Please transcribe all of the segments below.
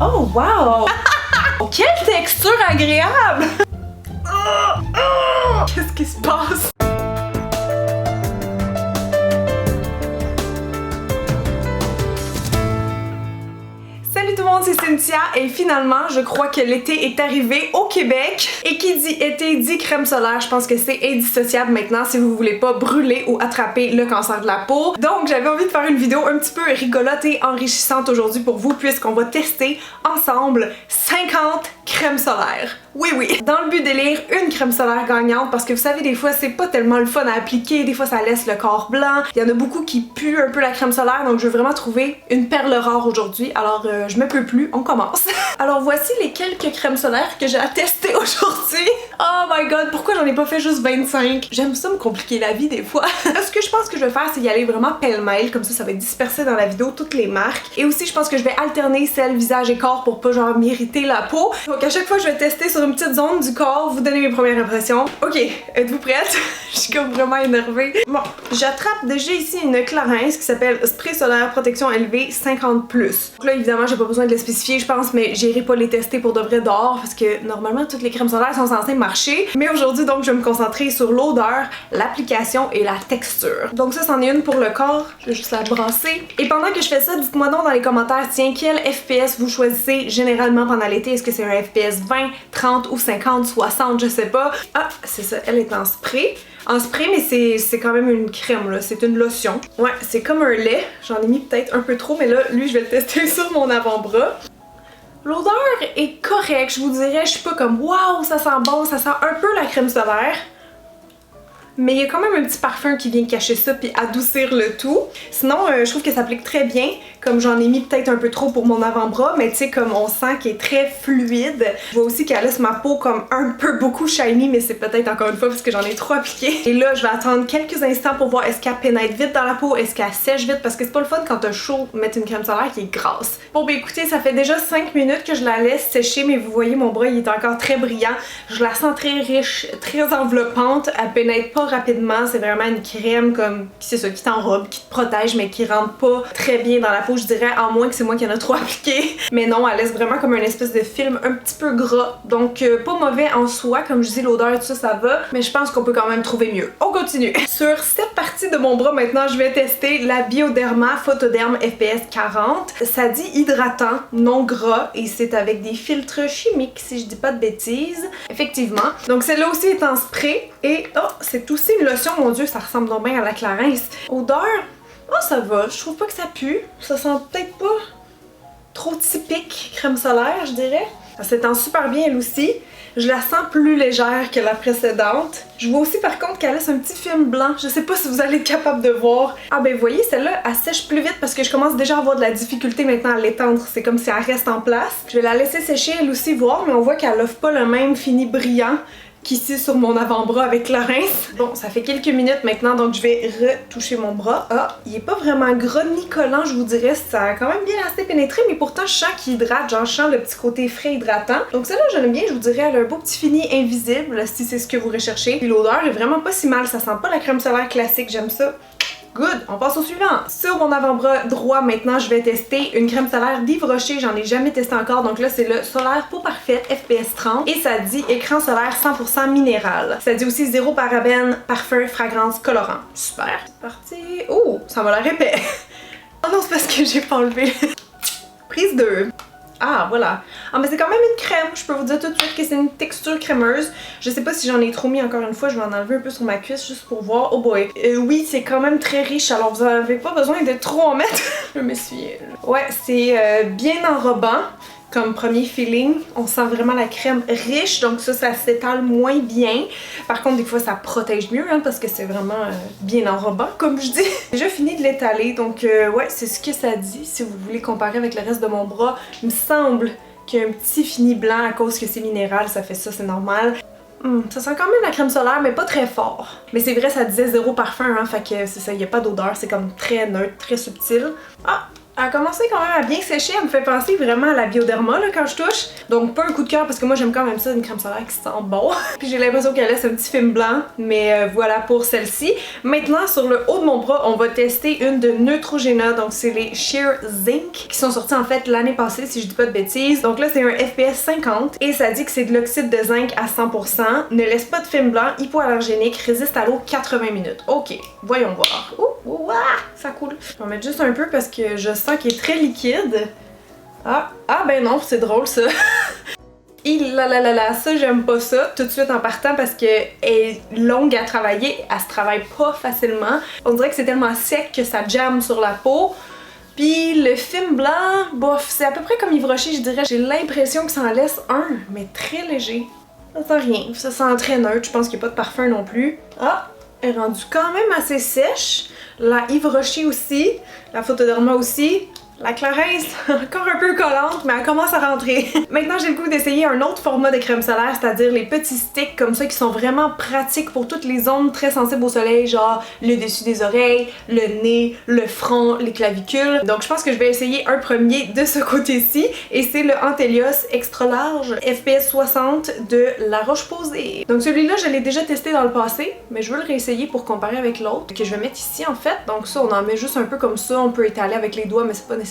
Oh wow! Quelle texture agréable! Qu'est-ce qui se passe? Salut tout le monde, c'est Cynthia et finalement je crois que l'été est arrivé au Québec et qui dit été dit crème solaire, je pense que c'est indissociable maintenant si vous voulez pas brûler ou attraper le cancer de la peau. Donc j'avais envie de faire une vidéo un petit peu rigolote et enrichissante aujourd'hui pour vous puisqu'on va tester ensemble 50 crèmes solaires. Oui, dans le but d'élire une crème solaire gagnante parce que vous savez des fois c'est pas tellement le fun à appliquer, des fois ça laisse le corps blanc, il y en a beaucoup qui puent un peu la crème solaire donc je veux vraiment trouver une perle rare aujourd'hui alors je me peux plus, on commence. Alors voici les quelques crèmes solaires que j'ai à tester aujourd'hui. Oh my god, pourquoi j'en ai pas fait juste 25? J'aime ça me compliquer la vie des fois. Ce que je pense que je vais faire c'est y aller vraiment pêle-mêle, comme ça va être dispersé dans la vidéo toutes les marques et aussi je pense que je vais alterner celle visage et corps pour pas genre m'irriter la peau. Donc à chaque fois je vais tester sur une petite zone du corps, vous donner mes premières impressions. Ok, êtes-vous prête? Je suis comme vraiment énervée. Bon, j'attrape déjà ici une Clarins qui s'appelle Spray solaire protection élevée 50+. Donc là évidemment j'ai pas besoin de les spécifier je pense mais j'irai pas les tester pour de vrai dehors parce que normalement toutes les crèmes solaires sont censées marcher. Mais aujourd'hui donc je vais me concentrer sur l'odeur, l'application et la texture. Donc ça c'en est une pour le corps, je vais juste la brasser. Et pendant que je fais ça, dites-moi donc dans les commentaires tiens quel FPS vous choisissez généralement pendant l'été. Est-ce que c'est un FPS 20, 30 ou 50, 60, je sais pas. Ah, c'est ça, elle est en spray. En spray, mais c'est quand même une crème là, c'est une lotion. Ouais, c'est comme un lait. J'en ai mis peut-être un peu trop, mais là, lui, je vais le tester sur mon avant-bras. L'odeur est correcte, je vous dirais, je suis pas comme waouh, ça sent bon, ça sent un peu la crème solaire. Mais il y a quand même un petit parfum qui vient cacher ça puis adoucir le tout. Sinon, je trouve que ça s'applique très bien. Comme j'en ai mis peut-être un peu trop pour mon avant-bras, mais tu sais, comme on sent qu'il est très fluide. Je vois aussi qu'elle laisse ma peau comme un peu beaucoup shiny, mais c'est peut-être encore une fois parce que j'en ai trop appliqué. Et là, je vais attendre quelques instants pour voir est-ce qu'elle pénètre vite dans la peau, est-ce qu'elle sèche vite, parce que c'est pas le fun quand t'as chaud mettre une crème solaire qui est grasse. Bon, ben écoutez, ça fait déjà 5 minutes que je la laisse sécher, mais vous voyez, mon bras, il est encore très brillant. Je la sens très riche, très enveloppante. Elle pénètre pas rapidement, c'est vraiment une crème comme, c'est ça, qui t'enrobe, qui te protège, mais qui rentre pas très bien dans la peau, je dirais, à moins que c'est moi qui en a trop appliqué. Mais non, elle laisse vraiment comme une espèce de film un petit peu gras. Donc pas mauvais en soi, comme je dis, l'odeur et tout ça, ça va. Mais je pense qu'on peut quand même trouver mieux. On continue. Sur cette partie de mon bras, maintenant, je vais tester la Bioderma Photoderm FPS 40. Ça dit hydratant, non gras, et c'est avec des filtres chimiques, si je dis pas de bêtises. Effectivement. Donc celle-là aussi est en spray. Et oh, c'est aussi une lotion, mon dieu, ça ressemble donc bien à la Clarins. Odeur, oh ça va, je trouve pas que ça pue. Ça sent peut-être pas trop typique crème solaire, je dirais. Ça s'étend super bien elle aussi. Je la sens plus légère que la précédente. Je vois aussi par contre qu'elle laisse un petit film blanc. Je sais pas si vous allez être capable de voir. Ah ben vous voyez, celle-là, elle sèche plus vite parce que je commence déjà à avoir de la difficulté maintenant à l'étendre. C'est comme si elle reste en place. Je vais la laisser sécher elle aussi voir, mais on voit qu'elle offre pas le même fini brillant qu'ici sur mon avant-bras avec Clarins. Bon, ça fait quelques minutes maintenant, donc je vais retoucher mon bras. Ah, il est pas vraiment gras ni collant, je vous dirais. Ça a quand même bien assez pénétré, mais pourtant je sens qu'il hydrate, genre je sens le petit côté frais hydratant. Donc celle-là, je l'aime bien, je vous dirais, elle a un beau petit fini invisible, si c'est ce que vous recherchez. Puis l'odeur est vraiment pas si mal, ça sent pas la crème solaire classique, j'aime ça. Good, on passe au suivant. Sur mon avant-bras droit, maintenant, je vais tester une crème solaire d'Yves Rocher. J'en ai jamais testé encore. Donc là, c'est le Solaire Peau Parfaite FPS 30. Et ça dit écran solaire 100% minéral. Ça dit aussi zéro parabène, parfum, fragrance, colorant. Super. C'est parti. Oh, ça m'a l'air épais. Oh non, c'est parce que j'ai pas enlevé. Prise 2. Ah, voilà. Ah, mais c'est quand même une crème. Je peux vous dire tout de suite que c'est une texture crémeuse. Je sais pas si j'en ai trop mis encore une fois. Je vais en enlever un peu sur ma cuisse juste pour voir. Oh boy. Oui, c'est quand même très riche. Alors, vous avez pas besoin de trop en mettre. Je me suis... Ouais, c'est bien enrobant. Comme premier feeling, on sent vraiment la crème riche, donc ça s'étale moins bien. Par contre, des fois, ça protège mieux, hein, parce que c'est vraiment bien enrobant, comme je dis. J'ai déjà fini de l'étaler, donc ouais, c'est ce que ça dit. Si vous voulez comparer avec le reste de mon bras, il me semble qu'il y a un petit fini blanc à cause que c'est minéral, ça fait ça, c'est normal. Ça sent quand même la crème solaire, mais pas très fort. Mais c'est vrai, ça disait zéro parfum, hein, fait que c'est ça, il n'y a pas d'odeur, c'est comme très neutre, très subtil. Ah! Elle a commencé quand même à bien sécher, elle me fait penser vraiment à la Bioderma là, quand je touche. Donc pas un coup de cœur parce que moi j'aime quand même ça, une crème solaire qui sent bon. Puis j'ai l'impression qu'elle laisse un petit film blanc, mais voilà pour celle-ci. Maintenant sur le haut de mon bras, on va tester une de Neutrogena, donc c'est les Sheer Zinc qui sont sortis en fait l'année passée si je dis pas de bêtises. Donc là c'est un FPS 50 et ça dit que c'est de l'oxyde de zinc à 100%, ne laisse pas de film blanc, hypoallergénique, résiste à l'eau 80 minutes. Ok, voyons voir. Ouh, ça coule. Je vais en mettre juste un peu parce que je sens qu'il est très liquide. Ah ben non, c'est drôle ça. Ça j'aime pas ça tout de suite en partant parce que elle est longue à travailler, elle se travaille pas facilement. On dirait que c'est tellement sec que ça jamme sur la peau. Puis le film blanc, bof, c'est à peu près comme Yves Rocher, je dirais. J'ai l'impression que ça en laisse un, mais très léger. Ça sent rien, ça sent très neutre, je pense qu'il n'y a pas de parfum non plus. Ah, elle est rendue quand même assez sèche. La Yves Rocher aussi, la Photoderma aussi. La Clarins, encore un peu collante, mais elle commence à rentrer. Maintenant, j'ai le goût d'essayer un autre format de crème solaire, c'est-à-dire les petits sticks comme ça qui sont vraiment pratiques pour toutes les zones très sensibles au soleil, genre le dessus des oreilles, le nez, le front, les clavicules. Donc je pense que je vais essayer un premier de ce côté-ci, et c'est le Antelios Extra Large FPS 60 de La Roche-Posay. Donc celui-là, je l'ai déjà testé dans le passé, mais je veux le réessayer pour comparer avec l'autre, que je vais mettre ici en fait. Donc ça, on en met juste un peu comme ça, on peut étaler avec les doigts, mais c'est pas nécessaire.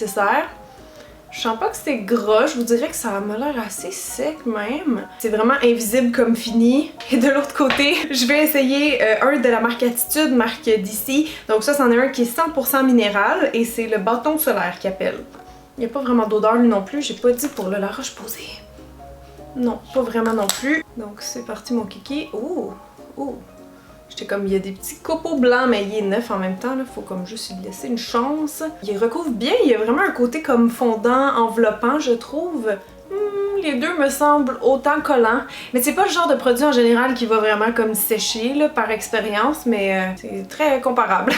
Je sens pas que c'est gras, je vous dirais que ça m'a l'air assez sec même. C'est vraiment invisible comme fini. Et de l'autre côté, je vais essayer un de la marque Attitude, marque d'ici. Donc ça, c'en est un qui est 100% minéral et c'est le bâton solaire qui appelle. Il n'y a pas vraiment d'odeur lui non plus, j'ai pas dit pour le La Roche-Posay. Non, pas vraiment non plus. Donc c'est parti mon kiki. Ouh! J'étais comme, il y a des petits copeaux blancs, mais il est neuf en même temps, là. Faut comme juste lui laisser une chance. Il recouvre bien, il y a vraiment un côté comme fondant, enveloppant, je trouve. Les deux me semblent autant collants. Mais c'est pas le genre de produit en général qui va vraiment comme sécher, là, par expérience, mais c'est très comparable.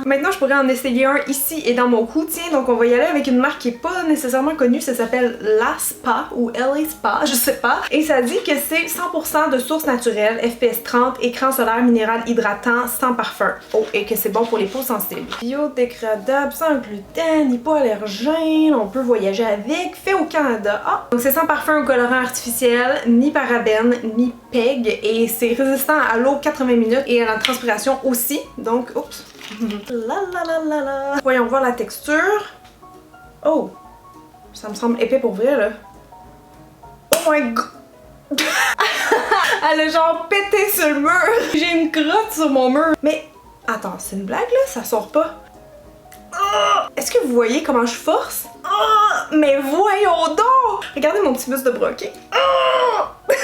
Maintenant, je pourrais en essayer un ici et dans mon cou. Tiens, donc on va y aller avec une marque qui est pas nécessairement connue. Ça s'appelle La Spa ou LA Spa, je sais pas. Et ça dit que c'est 100% de source naturelle, FPS 30, écran solaire minéral hydratant, sans parfum. Oh, et que c'est bon pour les peaux sensibles. Biodégradable, sans gluten, hypoallergène, on peut voyager avec, fait au Canada. Ah! Donc c'est sans parfum ou colorant artificiel, ni parabènes, ni PEG, et c'est résistant à l'eau 80 minutes et à la transpiration aussi. Donc, oups. Voyons voir la texture. Oh! Ça me semble épais pour vrai, là. Oh my god! Elle a genre pété sur le mur! J'ai une crotte sur mon mur! Mais, attends, c'est une blague, là? Ça sort pas? Est-ce que vous voyez comment je force? Mais voyons donc! Regardez mon petit buste de bras, ok? Oh my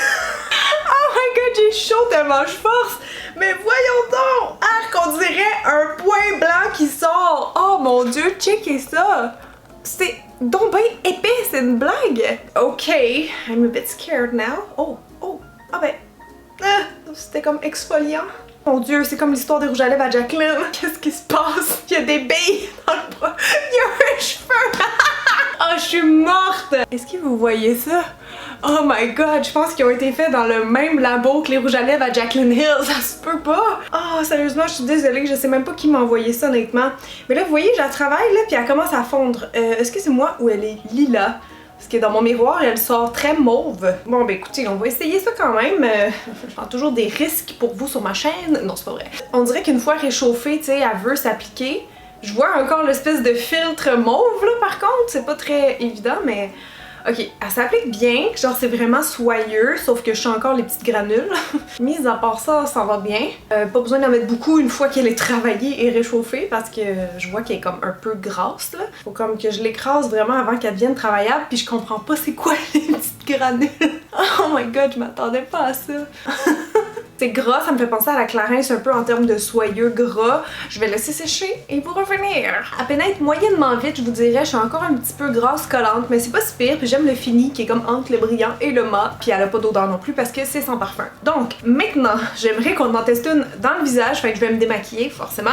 god, j'ai chaud tellement je force! Mais voyons donc! Arc, on dirait un point blanc qui sort! Oh mon dieu, checkez ça! C'est donc bien épais, c'est une blague! Ok, I'm a bit scared now. Ah ben, c'était comme exfoliant. Mon dieu, c'est comme l'histoire des rouges à lèvres à Jacqueline. Qu'est-ce qui se passe? Il y a des billes dans le bras. Il y a un cheveu! Oh, je suis morte! Est-ce que vous voyez ça? Oh my god, je pense qu'ils ont été faits dans le même labo que les rouges à lèvres à Jaclyn Hill, ça se peut pas! Oh, sérieusement, je suis désolée, je sais même pas qui m'a envoyé ça honnêtement. Mais là, vous voyez, je la travaille là, puis elle commence à fondre. Est-ce que c'est moi ou elle est lila? Parce que dans mon miroir, elle sort très mauve. Bon, ben écoutez, on va essayer ça quand même. Je prends toujours des risques pour vous sur ma chaîne. Non, c'est pas vrai. On dirait qu'une fois réchauffée, tu sais, elle veut s'appliquer. Je vois encore l'espèce de filtre mauve là, par contre. C'est pas très évident, mais... Ok, elle s'applique bien, genre c'est vraiment soyeux, sauf que je sens encore les petites granules. Mis à part ça, ça va bien. Pas besoin d'en mettre beaucoup une fois qu'elle est travaillée et réchauffée parce que je vois qu'elle est comme un peu grasse là. Faut comme que je l'écrase vraiment avant qu'elle devienne travaillable, puis je comprends pas c'est quoi les petites granules. Oh my god, je m'attendais pas à ça. C'est gras, ça me fait penser à la Clarins un peu en termes de soyeux gras. Je vais laisser sécher et vous revenir. À pénètre moyennement vite, je vous dirais, je suis encore un petit peu grasse collante, mais c'est pas si pire. Puis j'aime le fini qui est comme entre le brillant et le mat, puis elle a pas d'odeur non plus parce que c'est sans parfum. Donc maintenant, j'aimerais qu'on en teste une dans le visage, fait que je vais me démaquiller forcément.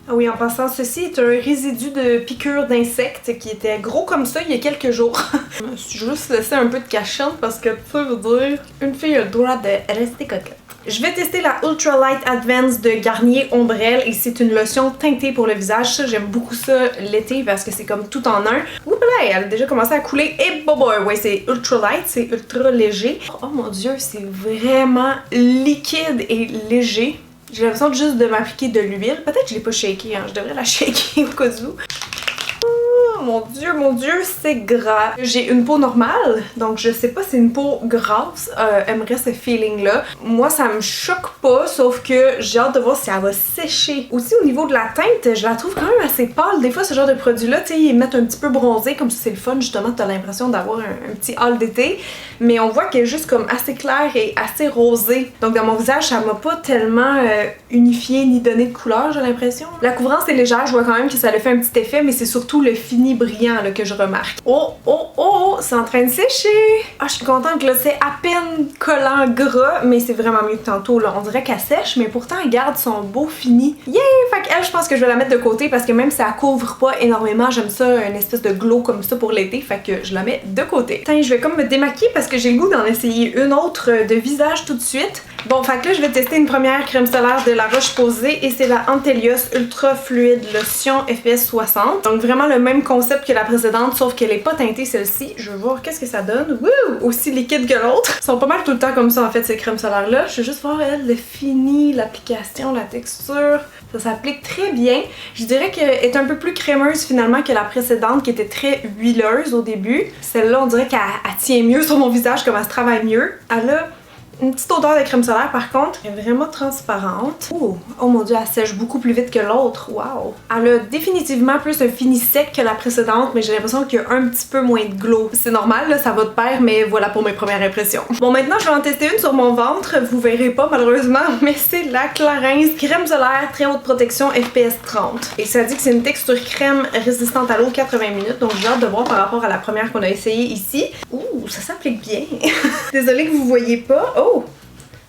Ah oui, en passant, ceci est un résidu de piqûre d'insectes qui était gros comme ça il y a quelques jours. Je me suis juste laissé un peu de cachette parce que ça veut dire une fille a le droit de rester coquette. Je vais tester la Ultra Light Advance de Garnier Ombrelle et c'est une lotion teintée pour le visage. Ça, j'aime beaucoup ça l'été parce que c'est comme tout en un. Oups là, elle a déjà commencé à couler. Et boy, ouais, c'est ultra light, c'est ultra léger. Oh mon dieu, c'est vraiment liquide et léger. J'ai l'impression juste de m'appliquer de l'huile. Peut-être que je l'ai pas shaké, hein. Je devrais la shaker au cas où. Oh mon dieu, c'est gras. J'ai une peau normale, donc je sais pas si une peau grasse aimerait ce feeling-là. Moi, ça me choque pas, sauf que j'ai hâte de voir si elle va sécher. Aussi, au niveau de la teinte, je la trouve quand même assez pâle. Des fois, ce genre de produit-là, tu sais, ils mettent un petit peu bronzé, comme si c'est le fun, justement, t'as l'impression d'avoir un petit hall d'été. Mais on voit qu'elle est juste comme assez claire et assez rosée. Donc dans mon visage, ça m'a pas tellement unifié ni donné de couleur, j'ai l'impression. La couvrance est légère, je vois quand même que ça le fait un petit effet, mais c'est surtout le fini brillant là, que je remarque. Oh, c'est en train de sécher! Ah, je suis contente que là, c'est à peine collant gras, mais c'est vraiment mieux que tantôt, là. On dirait qu'elle sèche, mais pourtant, elle garde son beau fini. Yeah! Fait qu'elle, je pense que je vais la mettre de côté parce que même si elle couvre pas énormément, j'aime ça, une espèce de glow comme ça pour l'été, fait que je la mets de côté. Tiens, je vais comme me démaquiller parce que j'ai le goût d'en essayer une autre de visage tout de suite. Bon, fait que là, je vais tester une première crème solaire de La Roche-Posay et c'est la Antelios Ultra Fluide Lotion FPS 60. Donc vraiment le même concept que la précédente, sauf qu'elle est pas teintée celle-ci. Je vais voir qu'est-ce que ça donne. Wouh! Aussi liquide que l'autre. Ils sont pas mal tout le temps comme ça en fait ces crèmes solaires-là. Je vais juste voir elle, le fini, l'application, la texture. Ça s'applique très bien. Je dirais qu'elle est un peu plus crémeuse finalement que la précédente qui était très huileuse au début. Celle-là, on dirait qu'elle tient mieux sur mon visage, comme elle se travaille mieux. Elle a une petite odeur de crème solaire par contre, elle est vraiment transparente. Oh mon dieu, elle sèche beaucoup plus vite que l'autre, wow! Elle a définitivement plus un fini sec que la précédente, mais j'ai l'impression qu'il y a un petit peu moins de glow. C'est normal, là, ça va de pair, mais voilà pour mes premières impressions. Bon, maintenant je vais en tester une sur mon ventre, vous verrez pas malheureusement, mais c'est la Clarins crème solaire très haute protection FPS 30. Et ça dit que c'est une texture crème résistante à l'eau 80 minutes, donc j'ai hâte de voir par rapport à la première qu'on a essayée ici. Ouh, ça s'applique bien! Désolée que vous voyez pas.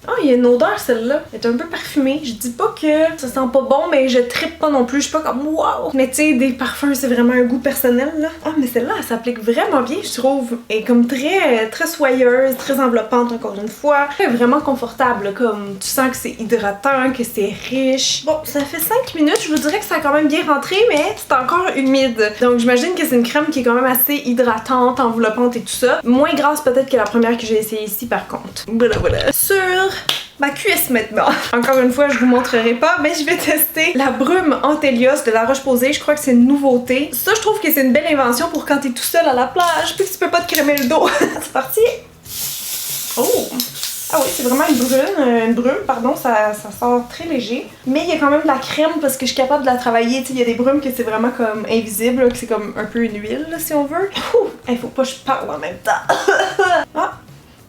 Oh, il y a une odeur celle-là. Elle est un peu parfumée. Je dis pas que ça sent pas bon, mais je trippe pas non plus. Je suis pas comme wow! Mais tu sais, des parfums, c'est vraiment un goût personnel là. Ah, mais celle-là, elle s'applique vraiment bien, je trouve. Elle est comme très soyeuse, très enveloppante encore une fois. Elle est vraiment confortable, là, comme tu sens que c'est hydratant, que c'est riche. Bon, ça fait 5 minutes. Je vous dirais que ça a quand même bien rentré, mais c'est encore humide. Donc j'imagine que c'est une crème qui est quand même assez hydratante, enveloppante et tout ça. Moins grasse peut-être que la première que j'ai essayée ici par contre. Voilà. Sur ma cuisse maintenant. Encore une fois, je vous montrerai pas, mais je vais tester la brume Antelios de La Roche-Posay. Je crois que c'est une nouveauté. Ça, je trouve que c'est une belle invention pour quand t'es tout seul à la plage puis que tu peux pas te crémer le dos. C'est parti! Oh! Ah oui, c'est vraiment une brume, pardon, ça sort très léger. Mais il y a quand même de la crème parce que je suis capable de la travailler. Tu sais, il y a des brumes que c'est vraiment comme invisible, là, que c'est comme un peu une huile, là, si on veut. Il faut pas que je parle en même temps. Ah!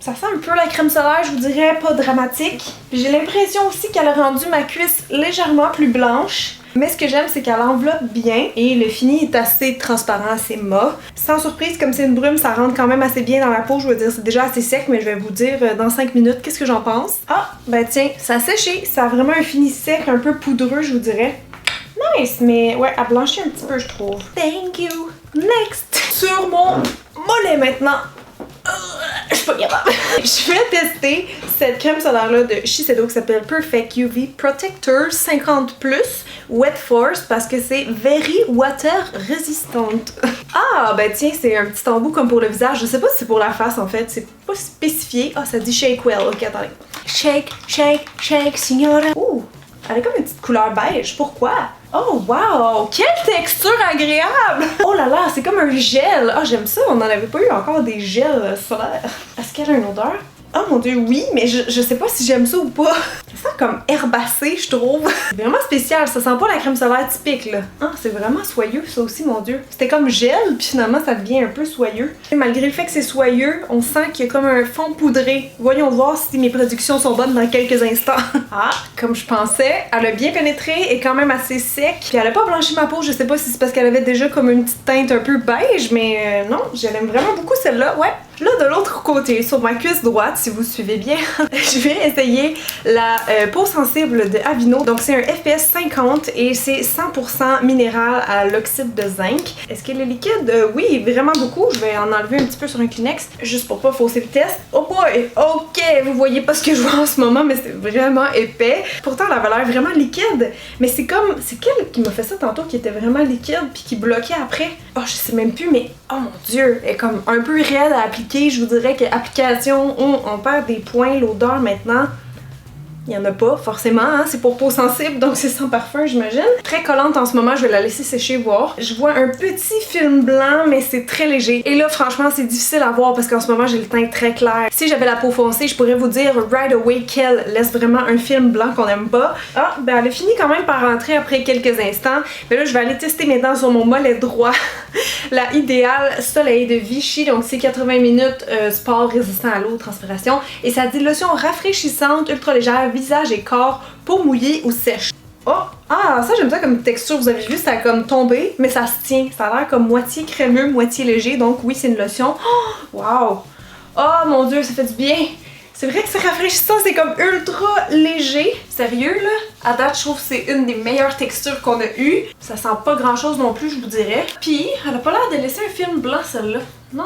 Ça sent un peu la crème solaire, je vous dirais, pas dramatique. J'ai l'impression aussi qu'elle a rendu ma cuisse légèrement plus blanche. Mais ce que j'aime, c'est qu'elle enveloppe bien et le fini est assez transparent, assez mat. Sans surprise, comme c'est une brume, ça rentre quand même assez bien dans la peau. Je veux dire, c'est déjà assez sec, mais je vais vous dire dans 5 minutes qu'est-ce que j'en pense. Ah, ben tiens, ça a séché. Ça a vraiment un fini sec, un peu poudreux, je vous dirais. Nice, mais ouais, elle blanchit un petit peu, je trouve. Thank you. Next! Sur mon mollet maintenant. Je suis pas capable. Je vais tester cette crème solaire là de Shiseido qui s'appelle Perfect UV Protector 50+ Wet Force parce que c'est very water resistante. Ah ben tiens, c'est un petit embout comme pour le visage. Je sais pas si c'est pour la face en fait, c'est pas spécifié. Ah, ça dit shake well. Ok, attendez. Shake, shake, shake, signora. Ouh, elle a comme une petite couleur beige. Pourquoi? Oh wow! Quelle texture agréable! Oh là là, c'est comme un gel! Ah, j'aime ça, on n'en avait pas eu encore des gels solaires. Est-ce qu'elle a une odeur? Oh mon dieu, oui, mais je sais pas si j'aime ça ou pas. Ça sent comme herbacé, je trouve. C'est vraiment spécial, ça sent pas la crème solaire typique, là. Ah, c'est vraiment soyeux, ça aussi, mon dieu. C'était comme gel, puis finalement, ça devient un peu soyeux. Et malgré le fait que c'est soyeux, on sent qu'il y a comme un fond poudré. Voyons voir si mes productions sont bonnes dans quelques instants. Ah, comme je pensais, elle a bien pénétré et quand même assez sec. Puis elle a pas blanchi ma peau, je sais pas si c'est parce qu'elle avait déjà comme une petite teinte un peu beige, mais non, j'aime vraiment beaucoup celle-là, ouais. Là, de l'autre côté, sur ma cuisse droite, si vous suivez bien, je vais essayer la peau sensible de Aveeno. Donc c'est un FPS 50 et c'est 100% minéral à l'oxyde de zinc. Est-ce qu'elle est liquide? Oui, vraiment beaucoup. Je vais en enlever un petit peu sur un Kleenex juste pour pas fausser le test. Oh boy! Ok, vous voyez pas ce que je vois en ce moment, mais c'est vraiment épais. Pourtant, elle avait l'air vraiment liquide. Mais c'est comme... C'est quelle qui m'a fait ça tantôt qui était vraiment liquide puis qui bloquait après? Oh, je sais même plus, mais oh mon dieu! Elle est comme un peu raide à appliquer. Je vous dirais que application, on perd des points. L'odeur maintenant... Il n'y en a pas, forcément, hein? C'est pour peau sensible, donc c'est sans parfum, j'imagine. Très collante en ce moment, je vais la laisser sécher, voir. Je vois un petit film blanc, mais c'est très léger. Et là, franchement, c'est difficile à voir parce qu'en ce moment, j'ai le teint très clair. Si j'avais la peau foncée, je pourrais vous dire right away qu'elle laisse vraiment un film blanc qu'on aime pas. Ah, ben elle a fini quand même par rentrer après quelques instants. Mais là, je vais aller tester mes dents sur mon mollet droit. La Idéal Soleil de Vichy, donc c'est 80 minutes sport résistant à l'eau, transpiration. Et ça dit lotion rafraîchissante, ultra légère, visage et corps, peau mouillée ou sèche. Oh! Ah, ça j'aime ça comme texture, vous avez vu, ça a comme tombé, mais ça se tient. Ça a l'air comme moitié crémeux, moitié léger, donc oui, c'est une lotion. Oh! Wow! Oh mon dieu, ça fait du bien! C'est vrai que c'est rafraîchissant, c'est comme ultra léger. Sérieux là? À date, je trouve que c'est une des meilleures textures qu'on a eues. Ça sent pas grand chose non plus, je vous dirais. Puis, elle a pas l'air de laisser un film blanc celle-là. Non?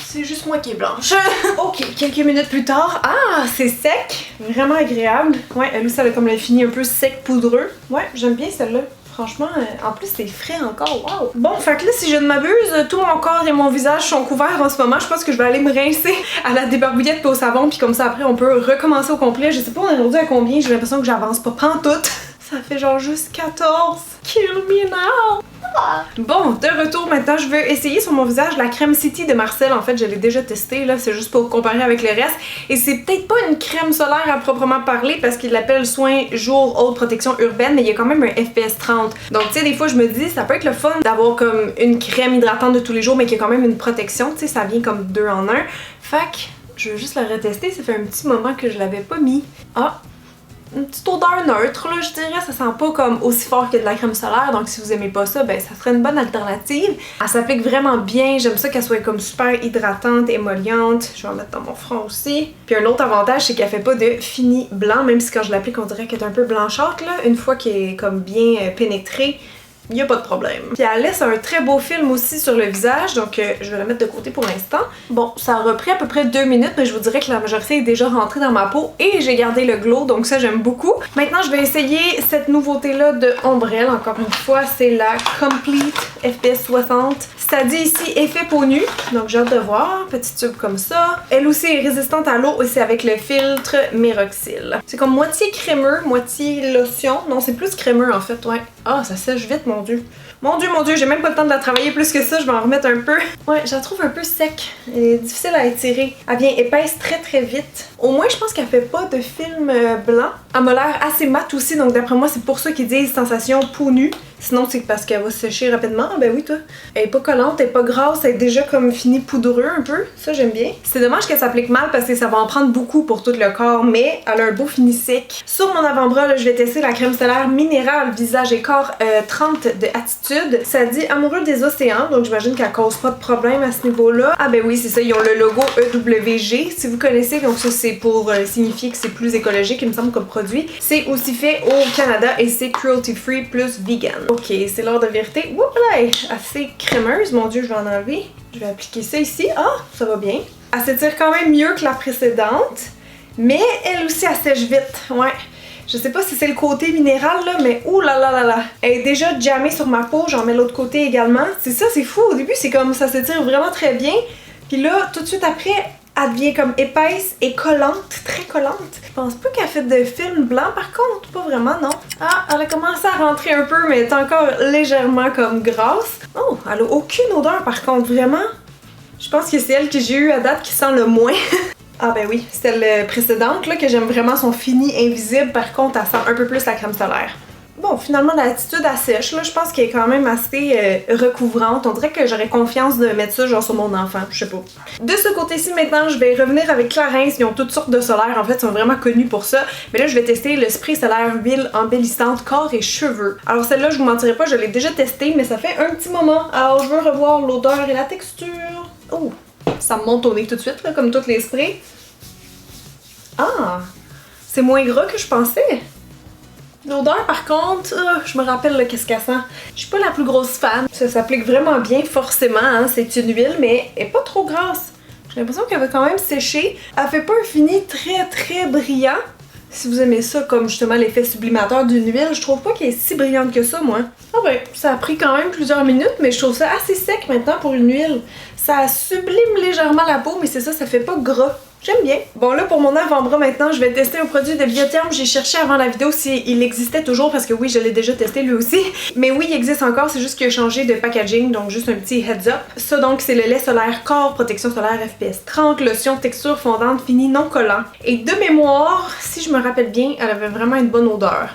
C'est juste moi qui est blanche. Ok, quelques minutes plus tard. Ah, c'est sec. Vraiment agréable. Ouais, elle aussi, elle a comme le fini un peu sec poudreux. Ouais, j'aime bien celle-là. Franchement, en plus c'est frais encore, wow! Bon, fait que là, si je ne m'abuse, tout mon corps et mon visage sont couverts en ce moment. Je pense que je vais aller me rincer à la débarbouillette puis au savon, puis comme ça après on peut recommencer au complet. Je sais pas on est rendu à combien, j'ai l'impression que j'avance pas pantoute. Ça fait genre juste 14. Kill me now! Bon, de retour maintenant, je veux essayer sur mon visage la crème City de Marcel. En fait, je l'ai déjà testée, là, c'est juste pour comparer avec le reste. Et c'est peut-être pas une crème solaire à proprement parler parce qu'il l'appelle soin jour haute protection urbaine, mais il y a quand même un FPS 30. Donc, tu sais, des fois, je me dis, ça peut être le fun d'avoir comme une crème hydratante de tous les jours, mais qui a quand même une protection. Tu sais, ça vient comme 2 en 1. Fait que, je veux juste la retester. Ça fait un petit moment que je l'avais pas mis. Ah! Une petite odeur neutre, là, je dirais. Ça sent pas comme aussi fort que de la crème solaire, donc si vous aimez pas ça, ben ça serait une bonne alternative. Elle s'applique vraiment bien, j'aime ça qu'elle soit comme super hydratante, émolliente. Je vais en mettre dans mon front aussi. Puis un autre avantage, c'est qu'elle fait pas de fini blanc, même si quand je l'applique, on dirait qu'elle est un peu blanchâtre, là. Une fois qu'elle est comme bien pénétrée, il n'y a pas de problème. Puis elle laisse un très beau film aussi sur le visage, donc je vais la mettre de côté pour l'instant. Bon, ça a repris à peu près 2 minutes, mais je vous dirais que la majorité est déjà rentrée dans ma peau et j'ai gardé le glow, donc ça j'aime beaucoup. Maintenant, je vais essayer cette nouveauté-là de Ombrelle. Encore une fois, c'est la Complete FPS 60. Ça dit ici effet peau nue, donc j'ai hâte de voir. Petit tube comme ça. Elle aussi est résistante à l'eau et c'est avec le filtre Meroxyl. C'est comme moitié crémeux, moitié lotion. Non, c'est plus crémeux en fait, ouais. Ah, ça sèche vite, mon dieu. Mon dieu, j'ai même pas le temps de la travailler plus que ça, je vais en remettre un peu. Ouais, je la trouve un peu sec. Elle est difficile à étirer. Elle vient épaisse très vite. Au moins, je pense qu'elle fait pas de film blanc. Elle m'a l'air assez mat aussi, donc d'après moi, c'est pour ça qu'ils disent sensation peau nue. Sinon, c'est parce qu'elle va sécher rapidement. Ah ben oui, toi. Elle est pas collante, elle est pas grasse, elle est déjà comme fini poudreux un peu. Ça, j'aime bien. C'est dommage qu'elle s'applique mal parce que ça va en prendre beaucoup pour tout le corps, mais elle a un beau fini sec. Sur mon avant-bras, là, je vais tester la crème solaire minérale visage et corps 30 de Attitude. Ça dit amoureux des océans, donc j'imagine qu'elle cause pas de problème à ce niveau-là. Ah ben oui, c'est ça, ils ont le logo EWG. Si vous connaissez, donc ça c'est pour signifier que c'est plus écologique, il me semble, comme produit. C'est aussi fait au Canada et c'est cruelty free plus vegan. Ok, c'est l'heure de vérité. Oups là, assez crémeuse, mon dieu, je vais en enlever. Je vais appliquer ça ici. Ah, ça va bien. Elle s'étire quand même mieux que la précédente, mais elle aussi elle sèche vite, ouais. Je sais pas si c'est le côté minéral là, mais ouh là là là là. Elle est déjà jammée sur ma peau, j'en mets l'autre côté également. C'est ça, c'est fou. Au début, c'est comme ça s'étire vraiment très bien. Puis là, tout de suite après, elle devient comme épaisse et collante, très collante. Je pense pas qu'elle fait de film blanc par contre, pas vraiment, non. Ah, elle a commencé à rentrer un peu, mais elle est encore légèrement comme grasse. Oh, elle a aucune odeur par contre, vraiment. Je pense que c'est elle que j'ai eu à date qui sent le moins. Ah ben oui, celle précédente là, que j'aime vraiment son fini invisible, par contre elle sent un peu plus la crème solaire. Bon, finalement l'attitude à sèche, là, je pense qu'elle est quand même assez recouvrante. On dirait que j'aurais confiance de mettre ça genre sur mon enfant, je sais pas. De ce côté-ci maintenant, je vais revenir avec Clarins. Ils ont toutes sortes de solaires, en fait, ils sont vraiment connus pour ça. Mais là, je vais tester le spray solaire huile embellissante corps et cheveux. Alors celle-là, je vous mentirai pas, je l'ai déjà testée, mais ça fait un petit moment. Alors je veux revoir l'odeur et la texture. Oh! Ça me monte au nez tout de suite, là, comme toutes les sprays. Ah! C'est moins gras que je pensais. L'odeur par contre, je me rappelle qu'est-ce qu'elle sent. Je suis pas la plus grosse fan. Ça s'applique vraiment bien forcément, hein. C'est une huile mais elle est pas trop grasse. J'ai l'impression qu'elle va quand même sécher. Elle fait pas un fini très brillant. Si vous aimez ça comme justement l'effet sublimateur d'une huile, je trouve pas qu'elle est si brillante que ça moi. Ah ouais, ça a pris quand même plusieurs minutes mais je trouve ça assez sec maintenant pour une huile. Ça sublime légèrement la peau mais c'est ça, ça fait pas gras. J'aime bien. Bon là pour mon avant-bras maintenant, je vais tester un produit de Biotherm. J'ai cherché avant la vidéo s'il existait toujours parce que oui, je l'ai déjà testé lui aussi. Mais oui, il existe encore, c'est juste qu'il a changé de packaging, donc juste un petit heads up. Ça donc c'est le lait solaire corps protection solaire FPS 30, lotion texture fondante fini non collant. Et de mémoire, si je me rappelle bien, elle avait vraiment une bonne odeur.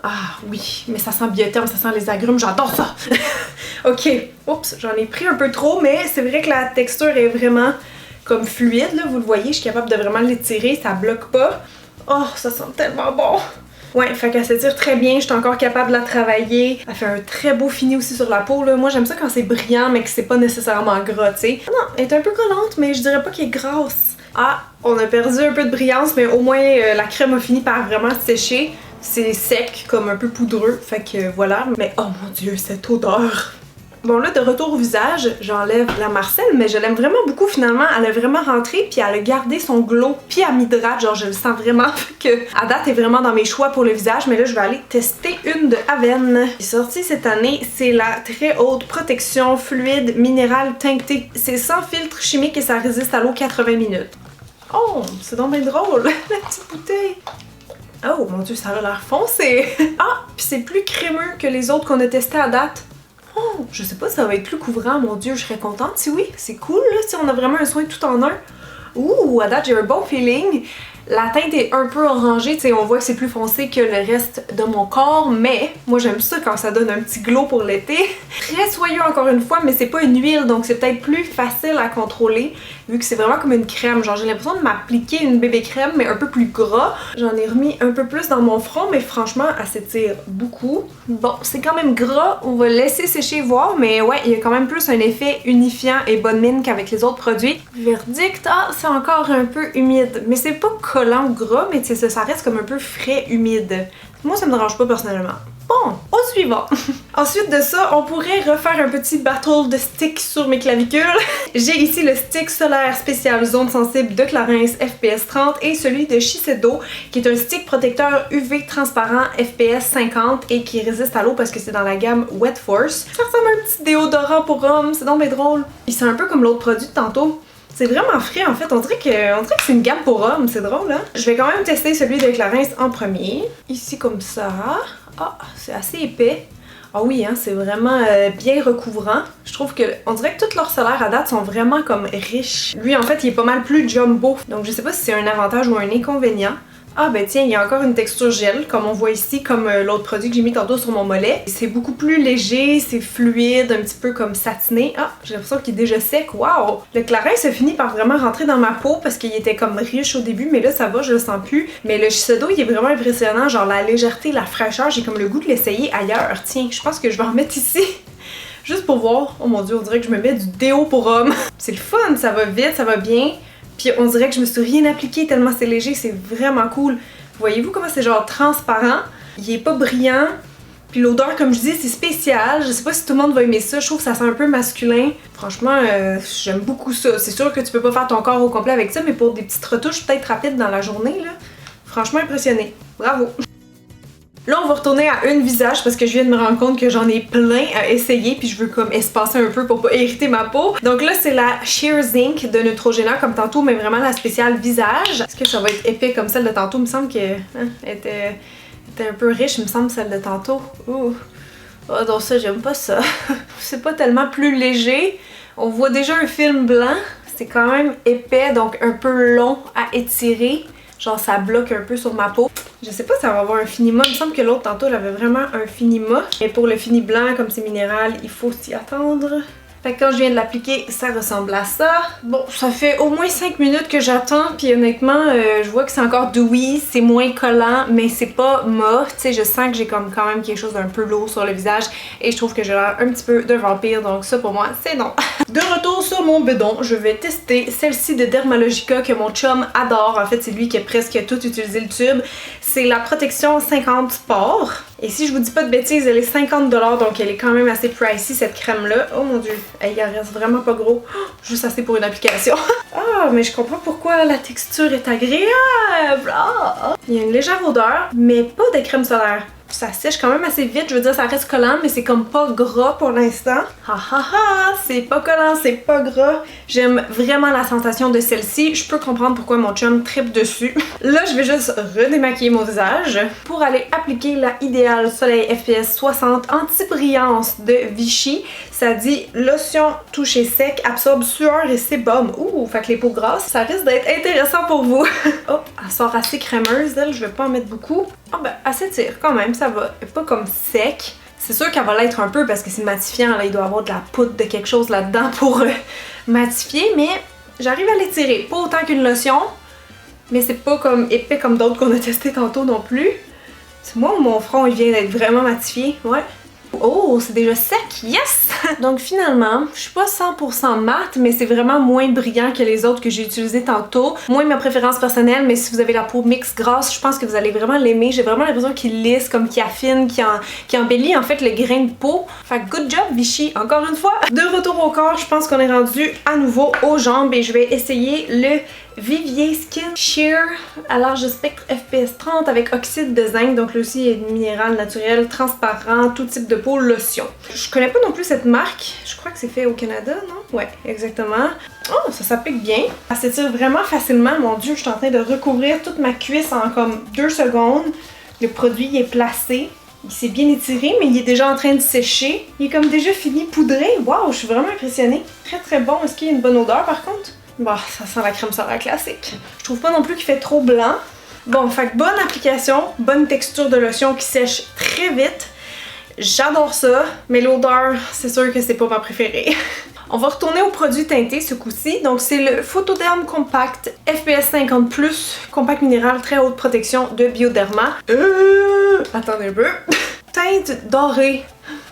Ah oui, mais ça sent Biotherm, ça sent les agrumes, j'adore ça! Ok, oups, j'en ai pris un peu trop, mais c'est vrai que la texture est vraiment comme fluide, là, vous le voyez, je suis capable de vraiment l'étirer, ça bloque pas. Oh, ça sent tellement bon! Ouais, fait qu'elle s'étire très bien, je suis encore capable de la travailler. Elle fait un très beau fini aussi sur la peau, là. Moi, j'aime ça quand c'est brillant, mais que c'est pas nécessairement gras, tu sais. Non, elle est un peu collante, mais je dirais pas qu'elle est grasse. Ah, on a perdu un peu de brillance, mais au moins, la crème a fini par vraiment sécher. C'est sec, comme un peu poudreux, fait que voilà. Mais oh mon dieu, cette odeur! Bon là, de retour au visage, j'enlève la Marcelle, mais je l'aime vraiment beaucoup finalement. Elle a vraiment rentré, puis elle a gardé son glow, puis elle m'hydrate, genre je le sens vraiment. Que à date, elle est vraiment dans mes choix pour le visage, mais là, je vais aller tester une de Avène. Qui est sortie cette année, c'est la très haute protection fluide minérale teintée. C'est sans filtre chimique et ça résiste à l'eau 80 minutes. Oh, c'est donc bien drôle, la petite bouteille. Oh mon dieu, ça a l'air foncé. Ah, puis c'est plus crémeux que les autres qu'on a testés à date. Oh, je sais pas si ça va être plus couvrant, mon dieu, je serais contente si oui. C'est cool là, si on a vraiment un soin tout en un. Ouh, à date j'ai un bon feeling. La teinte est un peu orangée, tu sais, on voit que c'est plus foncé que le reste de mon corps, mais moi j'aime ça quand ça donne un petit glow pour l'été. Très soyeux encore une fois, mais c'est pas une huile, donc c'est peut-être plus facile à contrôler, vu que c'est vraiment comme une crème. Genre j'ai l'impression de m'appliquer une bébé crème, mais un peu plus gras. J'en ai remis un peu plus dans mon front, mais franchement, elle s'étire beaucoup. Bon, c'est quand même gras, on va laisser sécher voir, mais ouais, il y a quand même plus un effet unifiant et bonne mine qu'avec les autres produits. Verdict, ah, c'est encore un peu humide, mais c'est pas collant ou gras, mais tu sais, ça reste comme un peu frais, humide. Moi, ça me dérange pas personnellement. Bon, au suivant. Ensuite de ça, on pourrait refaire un petit battle de sticks sur mes clavicules. J'ai ici le stick solaire spécial zone sensible de Clarins FPS 30 et celui de Shiseido qui est un stick protecteur UV transparent FPS 50 et qui résiste à l'eau parce que c'est dans la gamme Wet Force. Ça ressemble à un petit déodorant pour hommes, c'est donc bien drôle. Il sent un peu comme l'autre produit de tantôt. C'est vraiment frais en fait, on dirait que c'est une gamme pour hommes, c'est drôle hein? Je vais quand même tester celui de Clarins en premier. Ici comme ça. Ah, c'est assez épais. Ah oui, hein, c'est vraiment bien recouvrant. Je trouve que, on dirait que tous leurs solaires à date sont vraiment comme riches. Lui en fait, il est pas mal plus jumbo. Donc je sais pas si c'est un avantage ou un inconvénient. Ah ben tiens, il y a encore une texture gel, comme on voit ici, comme l'autre produit que j'ai mis tantôt sur mon mollet. C'est beaucoup plus léger, c'est fluide, un petit peu comme satiné. Ah, j'ai l'impression qu'il est déjà sec, waouh! Le Clarins se finit par vraiment rentrer dans ma peau parce qu'il était comme riche au début, mais là ça va, je le sens plus. Mais le Shiseido, il est vraiment impressionnant, genre la légèreté, la fraîcheur, j'ai comme le goût de l'essayer ailleurs. Tiens, je pense que je vais en mettre ici. Juste pour voir. Oh mon dieu, on dirait que je me mets du déo pour homme. C'est le fun, ça va vite, ça va bien. Puis on dirait que je me suis rien appliqué tellement c'est léger, c'est vraiment cool. Voyez-vous comment c'est genre transparent? Il est pas brillant. Puis l'odeur, comme je dis, c'est spécial. Je sais pas si tout le monde va aimer ça. Je trouve que ça sent un peu masculin. Franchement, j'aime beaucoup ça. C'est sûr que tu peux pas faire ton corps au complet avec ça, mais pour des petites retouches peut-être rapides dans la journée, là, franchement impressionné. Bravo! Là, on va retourner à une visage parce que je viens de me rendre compte que j'en ai plein à essayer puis je veux comme espacer un peu pour pas irriter ma peau. Donc là, c'est la Sheer Zinc de Neutrogena comme tantôt, mais vraiment la spéciale visage. Est-ce que ça va être épais comme celle de tantôt? Il me semble qu'elle était un peu riche, il me semble, celle de tantôt. Ouh. Oh, donc ça, j'aime pas ça. C'est pas tellement plus léger. On voit déjà un film blanc. C'est quand même épais, donc un peu long à étirer. Genre ça bloque un peu sur ma peau. Je sais pas si ça va avoir un finima. Il me semble que l'autre tantôt elle avait vraiment un finima. Et pour le fini blanc, comme c'est minéral, il faut s'y attendre. Fait que quand je viens de l'appliquer, ça ressemble à ça. Bon, ça fait au moins 5 minutes que j'attends, puis honnêtement, je vois que c'est encore dewy, c'est moins collant, mais c'est pas mort. Tu sais, je sens que j'ai comme quand même quelque chose d'un peu lourd sur le visage, et je trouve que j'ai l'air un petit peu d'un vampire, donc ça pour moi, c'est non. De retour sur mon bedon, je vais tester celle-ci de Dermalogica que mon chum adore. En fait, c'est lui qui a presque tout utilisé le tube. C'est la Protection 50 Sport. Et si je vous dis pas de bêtises, elle est 50$, donc elle est quand même assez pricey cette crème-là. Oh mon dieu, elle en reste vraiment pas gros. Juste assez pour une application. Ah, mais je comprends pourquoi la texture est agréable. Ah. Il y a une légère odeur, mais pas de crème solaire. Ça sèche quand même assez vite, je veux dire ça reste collant mais c'est comme pas gras pour l'instant. Ha ha ha, c'est pas collant, c'est pas gras. J'aime vraiment la sensation de celle-ci, je peux comprendre pourquoi mon chum tripe dessus. Là je vais juste redémaquiller mon visage pour aller appliquer la Ideal Soleil FPS 60 anti-brillance de Vichy. Ça dit lotion toucher sec, absorbe sueur et sébum. Ouh, fait que les peaux grasses, ça risque d'être intéressant pour vous. Oh, elle sort assez crémeuse, elle, je vais pas en mettre beaucoup. Ah ben, elle s'étire quand même, ça va. Pas comme sec. C'est sûr qu'elle va l'être un peu parce que c'est matifiant, là, il doit y avoir de la poudre de quelque chose là-dedans pour matifier, mais j'arrive à l'étirer. Pas autant qu'une lotion, mais c'est pas comme épais comme d'autres qu'on a testé tantôt non plus. C'est moi où mon front il vient d'être vraiment matifié, ouais. Oh, c'est déjà sec, yes! Donc finalement, je suis pas 100% mat, mais c'est vraiment moins brillant que les autres que j'ai utilisés tantôt. Moins ma préférence personnelle, mais si vous avez la peau mixte grasse, je pense que vous allez vraiment l'aimer. J'ai vraiment l'impression qu'il lisse, comme qu'il affine, qu'il embellit en fait le grain de peau. Fait que good job Vichy, encore une fois! De retour au corps, je pense qu'on est rendu à nouveau aux jambes et je vais essayer le Vivier Skin Sheer à large spectre FPS 30 avec oxyde de zinc, donc là aussi il y a une minérale naturelle, transparent, tout type de peau, lotion. Je connais pas non plus cette marque, je crois que c'est fait au Canada, non? Ouais, exactement. Oh, ça s'applique bien. Ça s'étire vraiment facilement, mon dieu, je suis en train de recouvrir toute ma cuisse en comme 2 secondes. Le produit il est placé. Il s'est bien étiré, mais il est déjà en train de sécher. Il est comme déjà fini poudré. Waouh, je suis vraiment impressionnée. Très très bon. Est-ce qu'il y a une bonne odeur par contre? Bon, ça sent la crème solaire classique. Je trouve pas non plus qu'il fait trop blanc. Bon, fait que bonne application, bonne texture de lotion qui sèche très vite. J'adore ça, mais l'odeur, c'est sûr que c'est pas ma préférée. On va retourner au produit teinté ce coup-ci. Donc c'est le Photoderm Compact FPS 50+, compact minéral, très haute protection de Bioderma. Attendez un peu. Teinte dorée.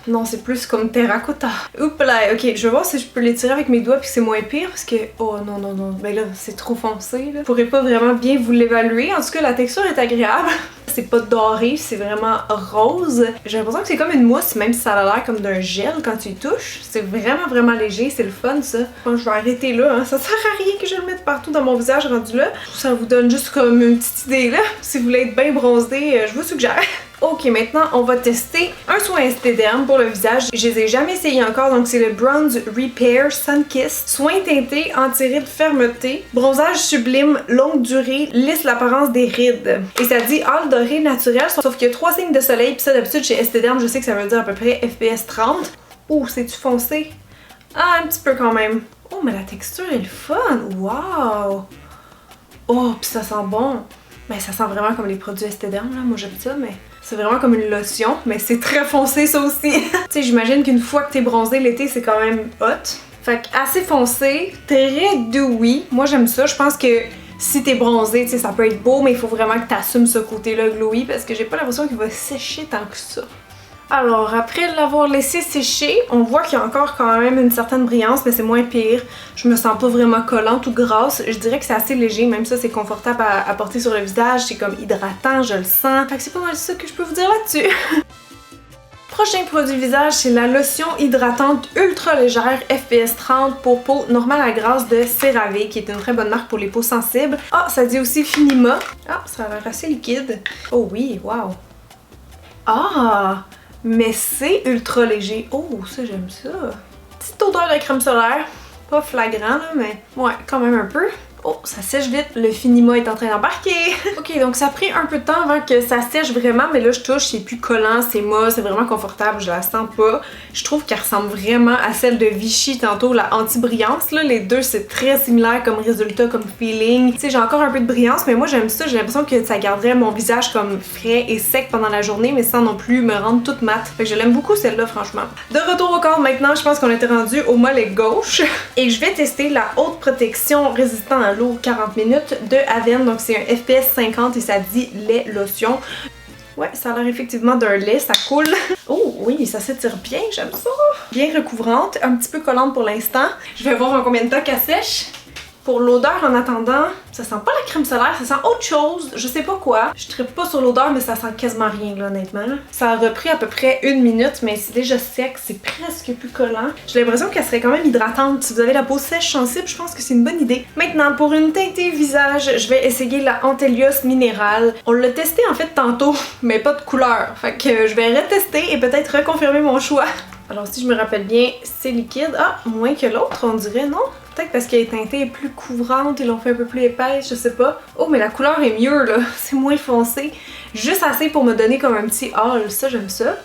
Non, c'est plus comme terracotta. Oups là, ok, je vais voir si je peux l'étirer avec mes doigts puis c'est moins pire parce que... Oh non, non, non, ben là, c'est trop foncé là. Je pourrais pas vraiment bien vous l'évaluer. En tout cas, la texture est agréable. C'est pas doré, c'est vraiment rose. J'ai l'impression que c'est comme une mousse, même si ça a l'air comme d'un gel quand tu y touches. C'est vraiment, vraiment léger, c'est le fun ça. Bon, je vais arrêter là, hein. Ça sert à rien que je le mette partout dans mon visage rendu là. Ça vous donne juste comme une petite idée là. Si vous voulez être bien bronzé, je vous suggère. Ok, maintenant on va tester un soin Esthederm pour le visage. Je les ai jamais essayé encore, donc c'est le Bronze Repair Sun Kiss. Soin teinté, anti-rides fermeté, bronzage sublime, longue durée, lisse l'apparence des rides. Et ça dit hâle dorée naturelle, sauf qu'il y a 3 signes de soleil, puis ça d'habitude chez Esthederm, je sais que ça veut dire à peu près FPS 30. Ouh, c'est-tu foncé? Ah, un petit peu quand même. Oh, mais la texture est le fun! Wow! Oh, puis ça sent bon! Ben, ça sent vraiment comme les produits Esthederm, là. Moi, j'aime ça, mais c'est vraiment comme une lotion, mais c'est très foncé, ça aussi. Tu sais, j'imagine qu'une fois que t'es bronzé, l'été, c'est quand même hot. Fait que assez foncé, très dewy. Moi, j'aime ça. Je pense que si t'es bronzé, tu sais, ça peut être beau, mais il faut vraiment que t'assumes ce côté-là glowy parce que j'ai pas l'impression qu'il va sécher tant que ça. Alors, après l'avoir laissé sécher, on voit qu'il y a encore quand même une certaine brillance, mais c'est moins pire. Je me sens pas vraiment collante ou grasse. Je dirais que c'est assez léger, même ça, c'est confortable à porter sur le visage. C'est comme hydratant, je le sens. Fait que c'est pas mal ça que je peux vous dire là-dessus. Prochain produit visage, c'est la lotion hydratante ultra légère FPS 30 pour peau normale à grasse de CeraVe, qui est une très bonne marque pour les peaux sensibles. Ah, ça dit aussi Finima. Ah, ça a l'air assez liquide. Oh oui, wow. Ah! Mais c'est ultra léger. Oh, ça j'aime ça. Petite odeur de crème solaire. Pas flagrant là, mais ouais, quand même un peu. Oh, ça sèche vite, le Finima est en train d'embarquer. Ok, donc ça a pris un peu de temps avant que ça sèche vraiment, mais là je touche, c'est plus collant, c'est molle, c'est vraiment confortable, je la sens pas. Je trouve qu'elle ressemble vraiment à celle de Vichy tantôt, la anti-brillance là. Les deux c'est très similaire comme résultat, comme feeling. Tu sais, j'ai encore un peu de brillance, mais moi j'aime ça, j'ai l'impression que ça garderait mon visage comme frais et sec pendant la journée, mais sans non plus me rendre toute mate. Fait que je l'aime beaucoup celle-là, franchement. De retour au corps maintenant, je pense qu'on était rendu au mollet gauche et je vais tester la haute protection résistant à l'eau 40 minutes de Avène. Donc c'est un FPS 50 et ça dit lait lotion. Ouais, ça a l'air effectivement d'un lait, ça coule. Oh oui, ça s'étire bien, j'aime ça. Bien recouvrante, un petit peu collante pour l'instant. Je vais voir en combien de temps qu'elle sèche. Pour l'odeur, en attendant, ça sent pas la crème solaire, ça sent autre chose, je sais pas quoi. Je trippe pas sur l'odeur, mais ça sent quasiment rien, là, honnêtement. Ça a repris à peu près 1 minute, mais c'est déjà sec, c'est presque plus collant. J'ai l'impression qu'elle serait quand même hydratante. Si vous avez la peau sèche sensible, je pense que c'est une bonne idée. Maintenant, pour une teintée visage, je vais essayer la Antelios Minérale. On l'a testé en fait tantôt, mais pas de couleur. Fait que je vais retester et peut-être reconfirmer mon choix. Alors si je me rappelle bien, c'est liquide. Ah, moins que l'autre, on dirait, non? Peut-être parce qu'elle est teintée plus couvrante, ils l'ont fait un peu plus épaisse, je sais pas. Oh, mais la couleur est mieux, là. C'est moins foncé. Juste assez pour me donner comme un petit hall. Ça, j'aime ça.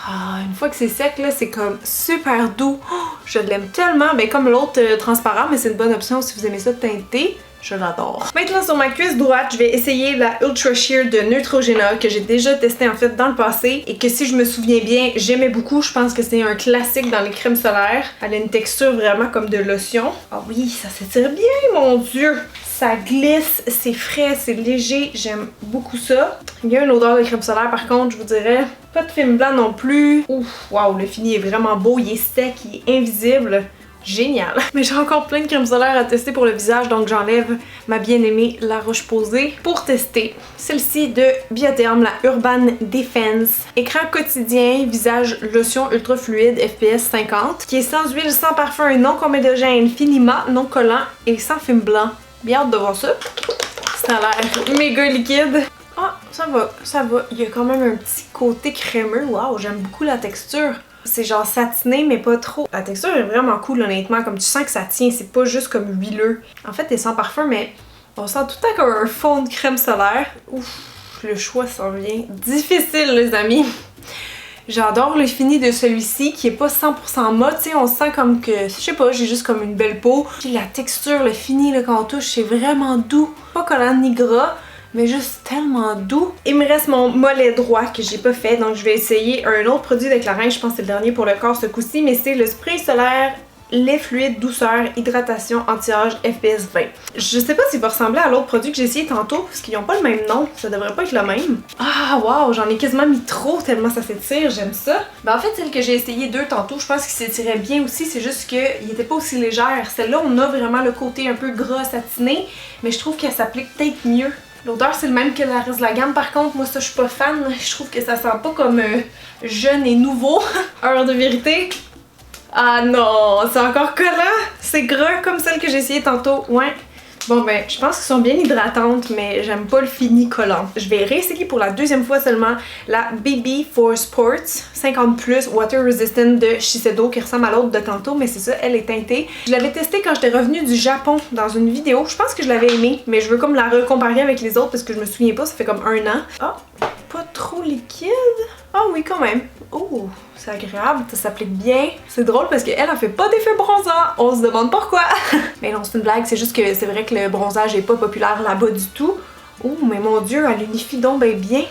Ah, une fois que c'est sec, là, c'est comme super doux. Oh, je l'aime tellement. Mais comme l'autre transparent, mais c'est une bonne option si vous aimez ça teinté. Je l'adore. Maintenant sur ma cuisse droite, je vais essayer la Ultra Sheer de Neutrogena que j'ai déjà testé en fait dans le passé et que si je me souviens bien, j'aimais beaucoup. Je pense que c'est un classique dans les crèmes solaires. Elle a une texture vraiment comme de lotion. Ah oui, ça s'étire bien, mon Dieu! Ça glisse, c'est frais, c'est léger, j'aime beaucoup ça. Il y a une odeur de crème solaire par contre, je vous dirais. Pas de film blanc non plus. Ouf, waouh, le fini est vraiment beau, il est sec, il est invisible. Génial! Mais j'ai encore plein de crèmes solaires à tester pour le visage, donc j'enlève ma bien-aimée La Roche-Posay pour tester celle-ci de Biotherm, la Urban Defense. Écran quotidien, visage lotion ultra fluide FPS 50, qui est sans huile, sans parfum, non comédogène, Finima, non collant et sans film blanc. Bien hâte de voir ça. Ça a l'air méga liquide. Ah, ça va, ça va. Il y a quand même un petit côté crémeux. Waouh, j'aime beaucoup la texture. C'est genre satiné, mais pas trop. La texture est vraiment cool, honnêtement. Comme tu sens que ça tient, c'est pas juste comme huileux. En fait, t'es sans parfum, mais on sent tout le temps comme un fond de crème solaire. Ouf, le choix s'en vient. Difficile, les amis. J'adore le fini de celui-ci qui est pas 100% mat, tu sais, on sent comme que, je sais pas, j'ai juste comme une belle peau. Puis la texture, le fini, là, quand on touche, c'est vraiment doux. Pas collant ni gras, mais juste tellement doux. Il me reste mon mollet droit que j'ai pas fait, donc je vais essayer un autre produit de Clarins, je pense que c'est le dernier pour le corps ce coup-ci, mais c'est le spray solaire lait fluide, douceur, hydratation, anti-âge, FPS 20. Je sais pas s'il va ressembler à l'autre produit que j'ai essayé tantôt, parce qu'ils ont pas le même nom, ça devrait pas être le même. Ah wow, j'en ai quasiment mis trop tellement ça s'étire, j'aime ça. Ben en fait, celle que j'ai essayé deux tantôt, je pense qu'il s'étirait bien aussi, c'est juste qu'il était pas aussi légère. Celle-là, on a vraiment le côté un peu gras satiné, mais je trouve qu'elle s'applique peut-être mieux. L'odeur c'est le même que le reste de la gamme, par contre moi ça je suis pas fan, je trouve que ça sent pas comme jeune et nouveau. Heure de vérité. Ah non, c'est encore collant, c'est gras comme celle que j'ai essayé tantôt, ouais. Bon ben, je pense qu'elles sont bien hydratantes, mais j'aime pas le fini collant. Je vais réessayer pour la deuxième fois seulement la BB for Sports 50+ Water Resistant de Shiseido qui ressemble à l'autre de tantôt, mais c'est ça, elle est teintée. Je l'avais testée quand j'étais revenue du Japon dans une vidéo, je pense que je l'avais aimée, mais je veux comme la recomparer avec les autres parce que je me souviens pas, ça fait comme 1 an. Ah, pas trop liquide. Ah oui, quand même. Oh, c'est agréable, ça s'applique bien. C'est drôle parce qu'elle a fait pas d'effet bronzant. On se demande pourquoi. Mais non, c'est une blague, c'est juste que c'est vrai que le bronzage est pas populaire là-bas du tout. Oh, mais mon Dieu, elle unifie donc ben bien.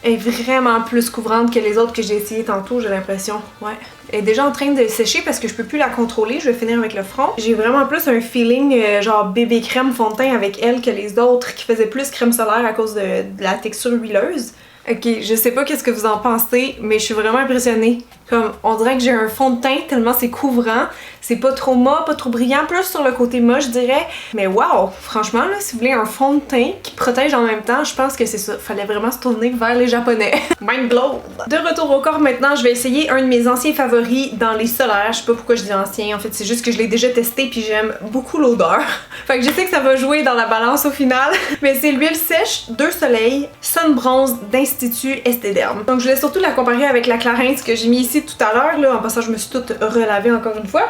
Elle est vraiment plus couvrante que les autres que j'ai essayé tantôt, j'ai l'impression. Ouais. Elle est déjà en train de sécher parce que je peux plus la contrôler. Je vais finir avec le front. J'ai vraiment plus un feeling genre bébé crème fond de teint avec elle que les autres qui faisaient plus crème solaire à cause de la texture huileuse. Ok, je sais pas qu'est-ce que vous en pensez, mais je suis vraiment impressionnée. Comme, on dirait que j'ai un fond de teint tellement c'est couvrant. C'est pas trop mat, pas trop brillant, plus sur le côté mat, je dirais. Mais wow, franchement, là, si vous voulez un fond de teint qui protège en même temps, je pense que c'est ça. Fallait vraiment se tourner vers les Japonais. Mind blown! De retour au corps maintenant, je vais essayer un de mes anciens favoris dans les solaires. Je sais pas pourquoi je dis ancien, en fait, c'est juste que je l'ai déjà testé puis j'aime beaucoup l'odeur. Fait que je sais que ça va jouer dans la balance au final. Mais c'est l'huile sèche 2 Soleil Sun Bronze d'Institut Estéderm. Donc je voulais surtout la comparer avec la Clarins que j'ai mis ici tout à l'heure. Là, en passant, je me suis toute relavée encore une fois.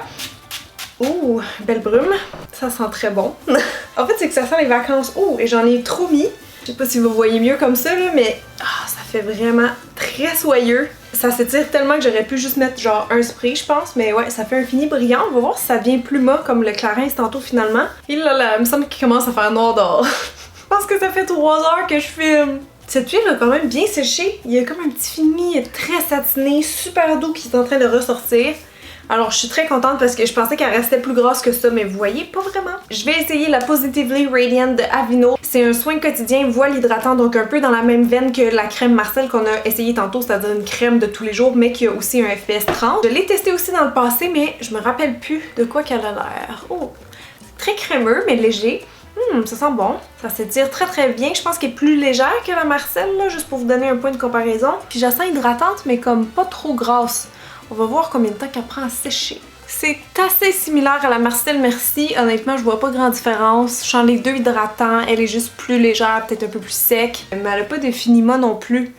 Ouh, belle brume. Ça sent très bon. En fait, c'est que ça sent les vacances. Oh, et j'en ai trop mis. Je sais pas si vous voyez mieux comme ça, là, mais ça fait vraiment très soyeux. Ça s'étire tellement que j'aurais pu juste mettre genre un spray, je pense. Mais ouais, ça fait un fini brillant. On va voir si ça devient plus mat comme le Clarins tantôt finalement. Et là, il me semble qu'il commence à faire noir dehors. Je pense que ça fait 3 heures que je filme. Cette huile a quand même bien séché. Il y a comme un petit fini très satiné, super doux qui est en train de ressortir. Alors je suis très contente parce que je pensais qu'elle restait plus grosse que ça, mais vous voyez, pas vraiment. Je vais essayer la Positively Radiant de Aveeno. C'est un soin quotidien voile hydratant, donc un peu dans la même veine que la crème Marcel qu'on a essayé tantôt, c'est-à-dire une crème de tous les jours, mais qui a aussi un FPS 30. Je l'ai testé aussi dans le passé, mais je me rappelle plus de quoi qu'elle a l'air. Oh, c'est très crémeux, mais léger. Ça sent bon. Ça s'étire très très bien. Je pense qu'elle est plus légère que la Marcel, là, juste pour vous donner un point de comparaison. Puis je la sens hydratante, mais comme pas trop grasse. On va voir combien de temps qu'elle prend à sécher. C'est assez similaire à la Marcel Merci. Honnêtement, je vois pas grande différence. Je sens les deux hydratants. Elle est juste plus légère, peut-être un peu plus sec. Mais elle a pas de finima non plus.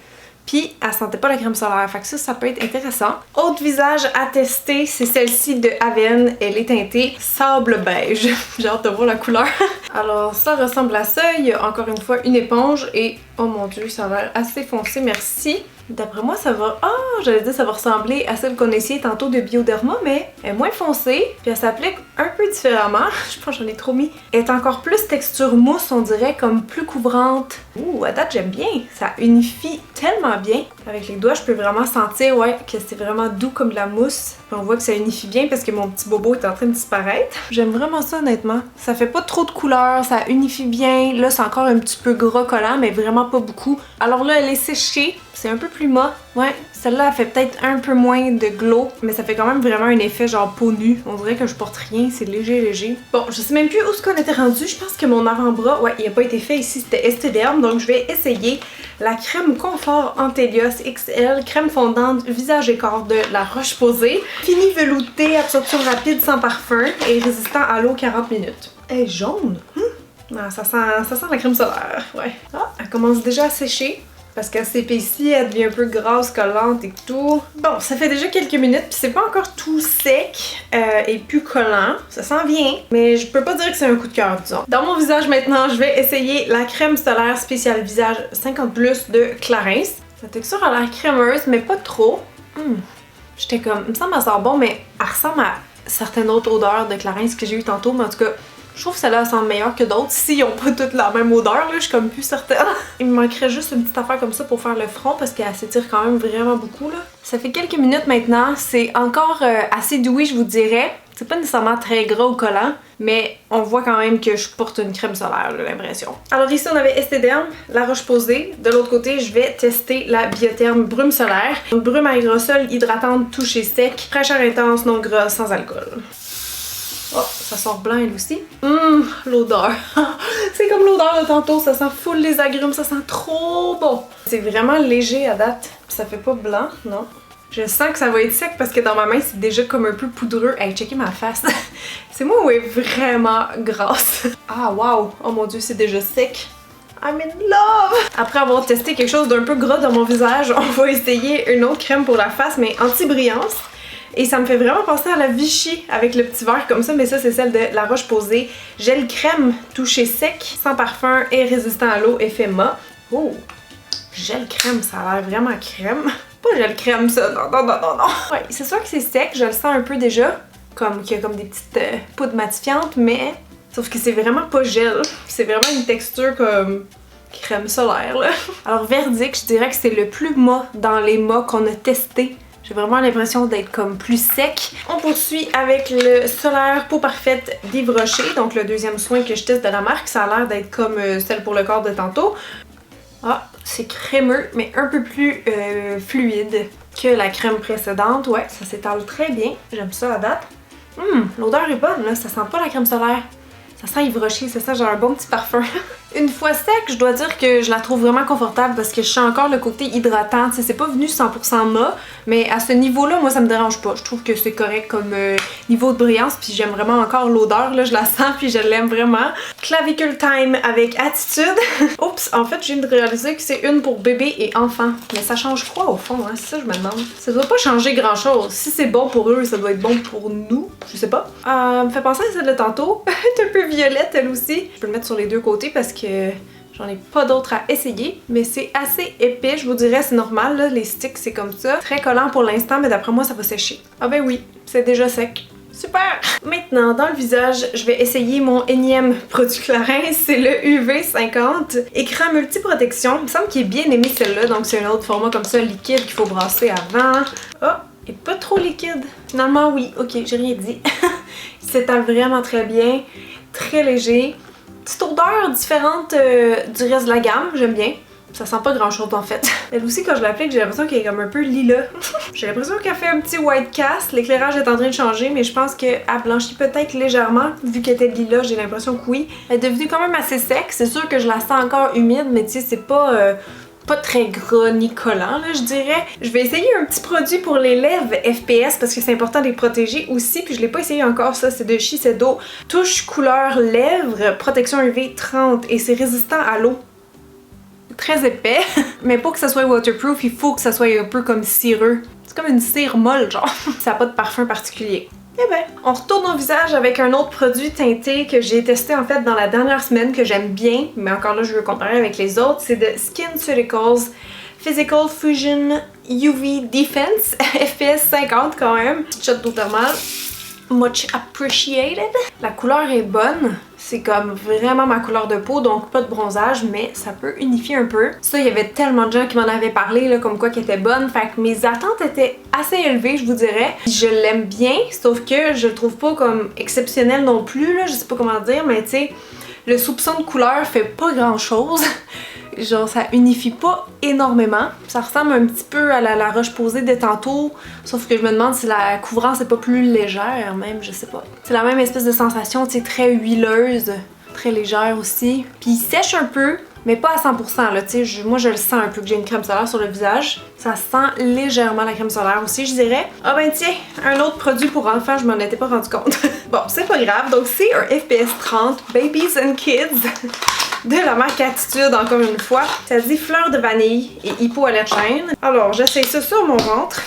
Puis, elle sentait pas la crème solaire. Fait que ça peut être intéressant. Autre visage à tester, c'est celle-ci de Avène. Elle est teintée sable beige. J'ai hâte de voir la couleur. Alors, ça ressemble à ça. Il y a encore une fois une éponge et... oh mon dieu, ça a l'air assez foncé, merci. D'après moi, ça va... j'allais dire ça va ressembler à celle qu'on a essayé tantôt de Bioderma, mais elle est moins foncée, puis elle s'applique un peu différemment. Je pense que j'en ai trop mis. Elle est encore plus texture mousse, on dirait, comme plus couvrante. Ouh, à date, j'aime bien. Ça unifie tellement bien. Avec les doigts, je peux vraiment sentir, ouais, que c'est vraiment doux comme de la mousse. Puis on voit que ça unifie bien parce que mon petit bobo est en train de disparaître. J'aime vraiment ça, honnêtement. Ça fait pas trop de couleurs, ça unifie bien. Là, c'est encore un petit peu gras collant, mais vraiment pas beaucoup. Alors là, elle est séchée. C'est un peu plus mat. Ouais, celle-là, elle fait peut-être un peu moins de glow, mais ça fait quand même vraiment un effet genre peau nue. On dirait que je porte rien, c'est léger. Bon, je sais même plus où ce qu'on était rendu. Je pense que mon avant-bras, ouais, il a pas été fait ici, c'était Esthederm, donc je vais essayer la crème Confort Antelios XL, crème fondante visage et corps de La Roche-Posay. Fini velouté, absorption rapide sans parfum et résistant à l'eau 40 minutes. Elle est jaune. Ah, ça sent la crème solaire, ouais. Ah, elle commence déjà à sécher. Parce qu'elle s'épaissit, elle devient un peu grasse, collante et tout. Bon, ça fait déjà quelques minutes, puis c'est pas encore tout sec et plus collant. Ça sent bien, mais je peux pas dire que c'est un coup de cœur, disons. Dans mon visage maintenant, je vais essayer la crème solaire spéciale visage 50+ de Clarins. La texture a l'air crémeuse, mais pas trop. J'étais comme, il me semble qu'elle sent bon, mais elle ressemble à certaines autres odeurs de Clarins que j'ai eu tantôt, mais en tout cas, je trouve que celle-là sent meilleure que d'autres. S'ils n'ont pas toutes la même odeur, là, je suis comme plus certaine. Il me manquerait juste une petite affaire comme ça pour faire le front parce qu'elle s'étire quand même vraiment beaucoup, là. Ça fait quelques minutes maintenant. C'est encore assez dewy, je vous dirais. C'est pas nécessairement très gras ou collant, mais on voit quand même que je porte une crème solaire, j'ai l'impression. Alors ici, on avait Esthederm, La Roche-Posay. De l'autre côté, je vais tester la Biotherm Brume Solaire. Une brume aérosol hydratante, touchée sec, fraîcheur intense, non gras, sans alcool. Oh, ça sort blanc elle aussi. L'odeur. C'est comme l'odeur de tantôt, ça sent full les agrumes, ça sent trop bon. C'est vraiment léger à date. Ça fait pas blanc, non. Je sens que ça va être sec parce que dans ma main, c'est déjà comme un peu poudreux. Hey, checkez ma face. C'est moi où elle est vraiment grasse. Ah, wow. Oh mon dieu, c'est déjà sec. I'm in love! Après avoir testé quelque chose d'un peu gras dans mon visage, on va essayer une autre crème pour la face, mais anti-brillance. Et ça me fait vraiment penser à la Vichy avec le petit verre comme ça, mais ça c'est celle de La Roche-Posay. Gel crème touché sec, sans parfum et résistant à l'eau, effet mat. Oh! Gel crème, ça a l'air vraiment crème. Pas gel crème ça, non. Ouais, c'est sûr que c'est sec, je le sens un peu déjà, comme qu'il y a comme des petites poudres matifiantes, mais sauf que c'est vraiment pas gel. C'est vraiment une texture comme crème solaire là. Alors verdict, je dirais que c'est le plus mat dans les mats qu'on a testé. J'ai vraiment l'impression d'être comme plus sec. On poursuit avec le solaire peau parfaite d'Yves Rocher, donc le deuxième soin que je teste de la marque. Ça a l'air d'être comme celle pour le corps de tantôt. Ah, c'est crémeux, mais un peu plus fluide que la crème précédente. Ouais, ça s'étale très bien. J'aime ça à date. L'odeur est bonne, là. Ça sent pas la crème solaire. Ça sent Yves Rocher, ça sent genre un bon petit parfum. Une fois sec, je dois dire que je la trouve vraiment confortable parce que je sens encore le côté hydratant. Tu sais, c'est pas venu 100% mat, mais à ce niveau-là, moi, ça me dérange pas. Je trouve que c'est correct comme niveau de brillance, puis j'aime vraiment encore l'odeur, là, je la sens, puis je l'aime vraiment. Clavicule time avec attitude. Oups, en fait, je viens de réaliser que c'est une pour bébé et enfant. Mais ça change quoi au fond, hein? C'est ça que je me demande. Ça doit pas changer grand-chose. Si c'est bon pour eux, ça doit être bon pour nous. Je sais pas. Me fait penser à celle de tantôt. Elle est un peu violette, elle aussi. Je peux le mettre sur les deux côtés parce que j'en ai pas d'autres à essayer, mais c'est assez épais, je vous dirais, c'est normal, là, les sticks c'est comme ça. Très collant pour l'instant, mais d'après moi ça va sécher. Ah ben oui, c'est déjà sec. Super! Maintenant, dans le visage, je vais essayer mon énième produit Clarins, c'est le UV50 écran multiprotection. Il me semble qu'il est bien aimé celle-là, donc c'est un autre format comme ça, liquide qu'il faut brasser avant. Oh! Et pas trop liquide. Finalement oui, ok, j'ai rien dit. Il s'étale vraiment très bien, très léger. Petite odeur différente du reste de la gamme, j'aime bien. Ça sent pas grand chose en fait. Elle aussi, quand je l'applique, j'ai l'impression qu'elle est comme un peu lilas. J'ai l'impression qu'elle fait un petit white cast. L'éclairage est en train de changer, mais je pense qu'elle blanchit peut-être légèrement. Vu qu'elle était lilas, j'ai l'impression que oui. Elle est devenue quand même assez sec. C'est sûr que je la sens encore humide, mais tu sais, c'est pas très gras ni collant, là, je dirais. Je vais essayer un petit produit pour les lèvres FPS parce que c'est important de les protéger aussi. Puis je l'ai pas essayé encore, ça. C'est de Shiseido. Touche couleur lèvres, protection UV 30 et c'est résistant à l'eau. Très épais, mais pour que ça soit waterproof, il faut que ça soit un peu comme cireux. C'est comme une cire molle, genre. Ça n'a pas de parfum particulier. Eh ben, on retourne au visage avec un autre produit teinté que j'ai testé en fait dans la dernière semaine, que j'aime bien, mais encore là je veux comparer avec les autres. C'est de SkinCeuticals Physical Fusion UV Defense FPS 50 quand même. Petite shot d'eau thermale. Much appreciated. La couleur est bonne. C'est comme vraiment ma couleur de peau, donc pas de bronzage, mais ça peut unifier un peu. Ça, il y avait tellement de gens qui m'en avaient parlé, là, comme quoi qu'elle était bonne. Fait que mes attentes étaient assez élevées, je vous dirais. Je l'aime bien, sauf que je le trouve pas comme exceptionnel non plus, là. Je sais pas comment dire, mais tu sais, le soupçon de couleur fait pas grand chose. Genre, ça unifie pas énormément. Ça ressemble un petit peu à la roche-posée de tantôt, sauf que je me demande si la couvrance est pas plus légère, même, je sais pas. C'est la même espèce de sensation, tu sais, très huileuse, très légère aussi. Puis il sèche un peu, mais pas à 100%, là, tu sais. Moi, je le sens un peu que j'ai une crème solaire sur le visage. Ça sent légèrement la crème solaire aussi, je dirais. Ah ben tiens, un autre produit pour enfants, je m'en étais pas rendu compte. Bon, c'est pas grave. Donc, c'est un FPS 30 Babies and Kids de la marque Attitude, encore une fois. Ça dit fleur de vanille et hypoallergène. Alors, j'essaye ça sur mon ventre.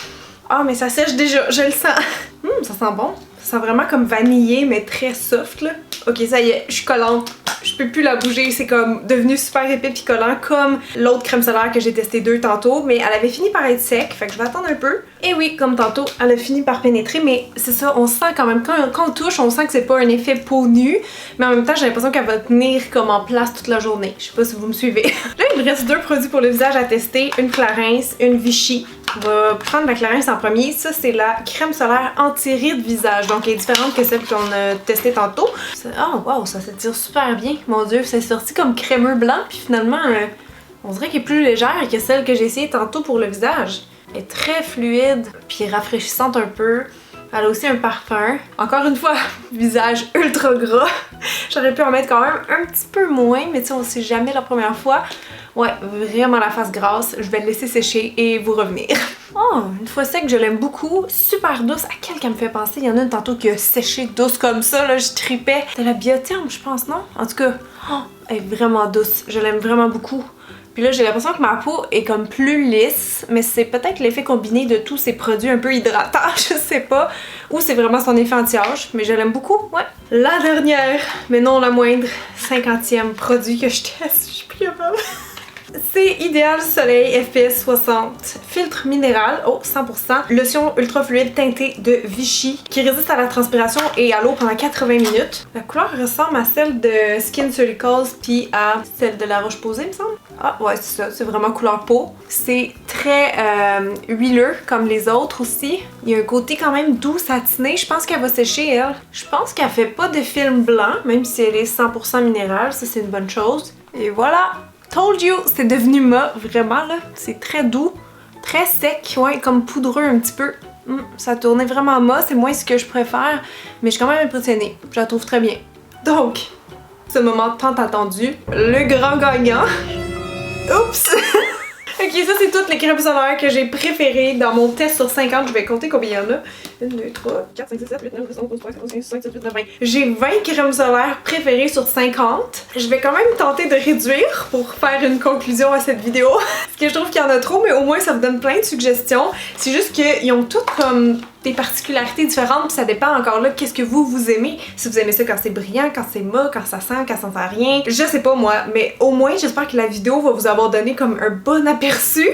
Ah, mais ça sèche déjà, je le sens. Ça sent bon. Ça sent vraiment comme vanillé, mais très soft, là. Ok, ça y est, je suis collante. Je peux plus la bouger, c'est comme devenu super épais pis collant comme l'autre crème solaire que j'ai testé tantôt, mais elle avait fini par être sec, fait que je vais attendre un peu. Et oui, comme tantôt, elle a fini par pénétrer, mais c'est ça, on sent quand même, quand on touche, on sent que c'est pas un effet peau nue, mais en même temps, j'ai l'impression qu'elle va tenir comme en place toute la journée. Je sais pas si vous me suivez. Là, il me reste deux produits pour le visage à tester, une Clarins, une Vichy. On va prendre la Clarins en premier. Ça, c'est la crème solaire anti-rides visage. Donc, elle est différente que celle qu'on a testée tantôt. Oh, wow, ça s'étire super bien. Mon Dieu, c'est sorti comme crémeux blanc. Puis finalement, on dirait qu'elle est plus légère que celle que j'ai essayée tantôt pour le visage. Elle est très fluide, puis rafraîchissante un peu. Elle a aussi un parfum. Encore une fois, visage ultra gras. J'aurais pu en mettre quand même un petit peu moins, mais tu sais, on sait jamais la première fois. Ouais, vraiment la face grasse. Je vais le laisser sécher et vous revenir. Oh, une fois sec, je l'aime beaucoup. Super douce. À quelle qu'elle me fait penser? Il y en a une tantôt qui a séché douce comme ça, là, je tripais. C'est la Biotherm, je pense, non? En tout cas, oh, elle est vraiment douce. Je l'aime vraiment beaucoup. Puis là, j'ai l'impression que ma peau est comme plus lisse, mais c'est peut-être l'effet combiné de tous ces produits un peu hydratants, je sais pas. Ou c'est vraiment son effet anti-âge, mais je l'aime beaucoup, ouais. La dernière, mais non la moindre, 50e produit que je teste, je suis plus capable. C'est Idéal Soleil FPS 60 filtre minéral, oh 100%, lotion ultra fluide teintée de Vichy qui résiste à la transpiration et à l'eau pendant 80 minutes. La couleur ressemble à celle de SkinCeuticals puis à celle de La Roche-Posay, il me semble. Ah ouais, c'est ça, c'est vraiment couleur peau. C'est très huileux comme les autres aussi. Il y a un côté quand même doux, satiné. Je pense qu'elle va sécher, elle. Je pense qu'elle fait pas de film blanc, même si elle est 100% minérale, ça c'est une bonne chose. Et voilà! Told you, c'est devenu mat, vraiment là. C'est très doux, très sec, ouais, comme poudreux un petit peu. Ça tournait vraiment mat, c'est moins ce que je préfère, mais je suis quand même impressionnée. Je la trouve très bien. Donc, Ce moment tant attendu, le grand gagnant. Oups! Ok, ça c'est toutes les crèmes solaires que j'ai préférées dans mon test sur 50. Je vais compter combien il y en a. 1, 2, 3, 4, 5, 6, 7, 8, 9, 10, 11, 12, 13, 14, 15, 16, 17, 18, 19, 20. J'ai 20 crèmes solaires préférées sur 50. Je vais quand même tenter de réduire pour faire une conclusion à cette vidéo. Parce que je trouve qu'il y en a trop, mais au moins ça me donne plein de suggestions. C'est juste qu'ils ont toutes comme des particularités différentes, puis ça dépend encore là qu'est-ce que vous aimez. Si vous aimez ça quand c'est brillant, quand c'est mat, quand ça sent, quand ça sent rien. Je sais pas moi, mais au moins j'espère que la vidéo va vous avoir donné comme un bon aperçu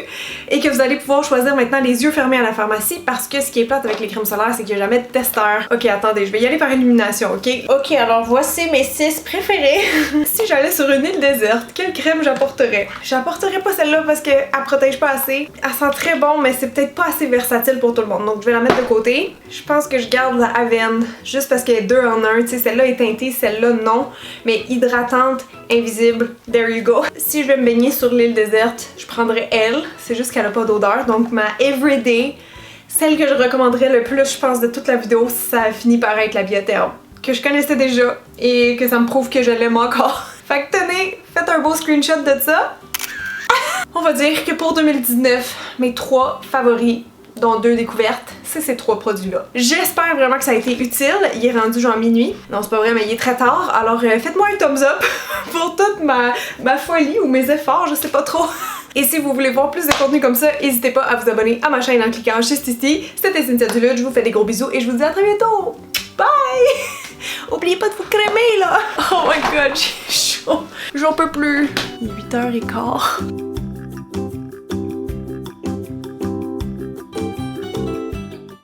et que vous allez pouvoir choisir maintenant les yeux fermés à la pharmacie, parce que ce qui est plate avec les crèmes solaires, c'est qu'il n'y a jamais de testeur. Ok, attendez, je vais y aller par élimination, ok? Ok, alors voici mes 6 préférés. Si j'allais sur une île déserte, quelle crème j'apporterais? J'apporterais pas celle-là parce qu'elle protège pas assez. Elle sent très bon, mais c'est peut-être pas assez versatile pour tout le monde, donc je vais la mettre de côté. Je pense que je garde la Avène, juste parce qu'elle est 2 en 1, tu sais, celle-là est teintée, celle-là non, mais hydratante, invisible, there you go. Si je vais me baigner sur l'île déserte, je prendrais elle, c'est juste qu'elle a pas d'odeur, donc ma Everyday, celle que je recommanderais le plus, je pense, de toute la vidéo, ça finit par être la Biotherm, que je connaissais déjà et que ça me prouve que je l'aime encore. Fait que tenez, faites un beau screenshot de ça. On va dire que pour 2019, mes 3 favoris, dont 2 découvertes, c'est ces 3 produits-là. J'espère vraiment que ça a été utile. Il est rendu genre minuit. Non, c'est pas vrai, mais il est très tard. Alors faites-moi un thumbs up pour toute ma folie ou mes efforts, je sais pas trop. Et si vous voulez voir plus de contenu comme ça, n'hésitez pas à vous abonner à ma chaîne en cliquant juste ici. C'était Cynthia Duluth, je vous fais des gros bisous et je vous dis à très bientôt. Bye! Oubliez pas de vous crémer là! Oh my god, j'ai chaud. J'en peux plus. Il est 8h15.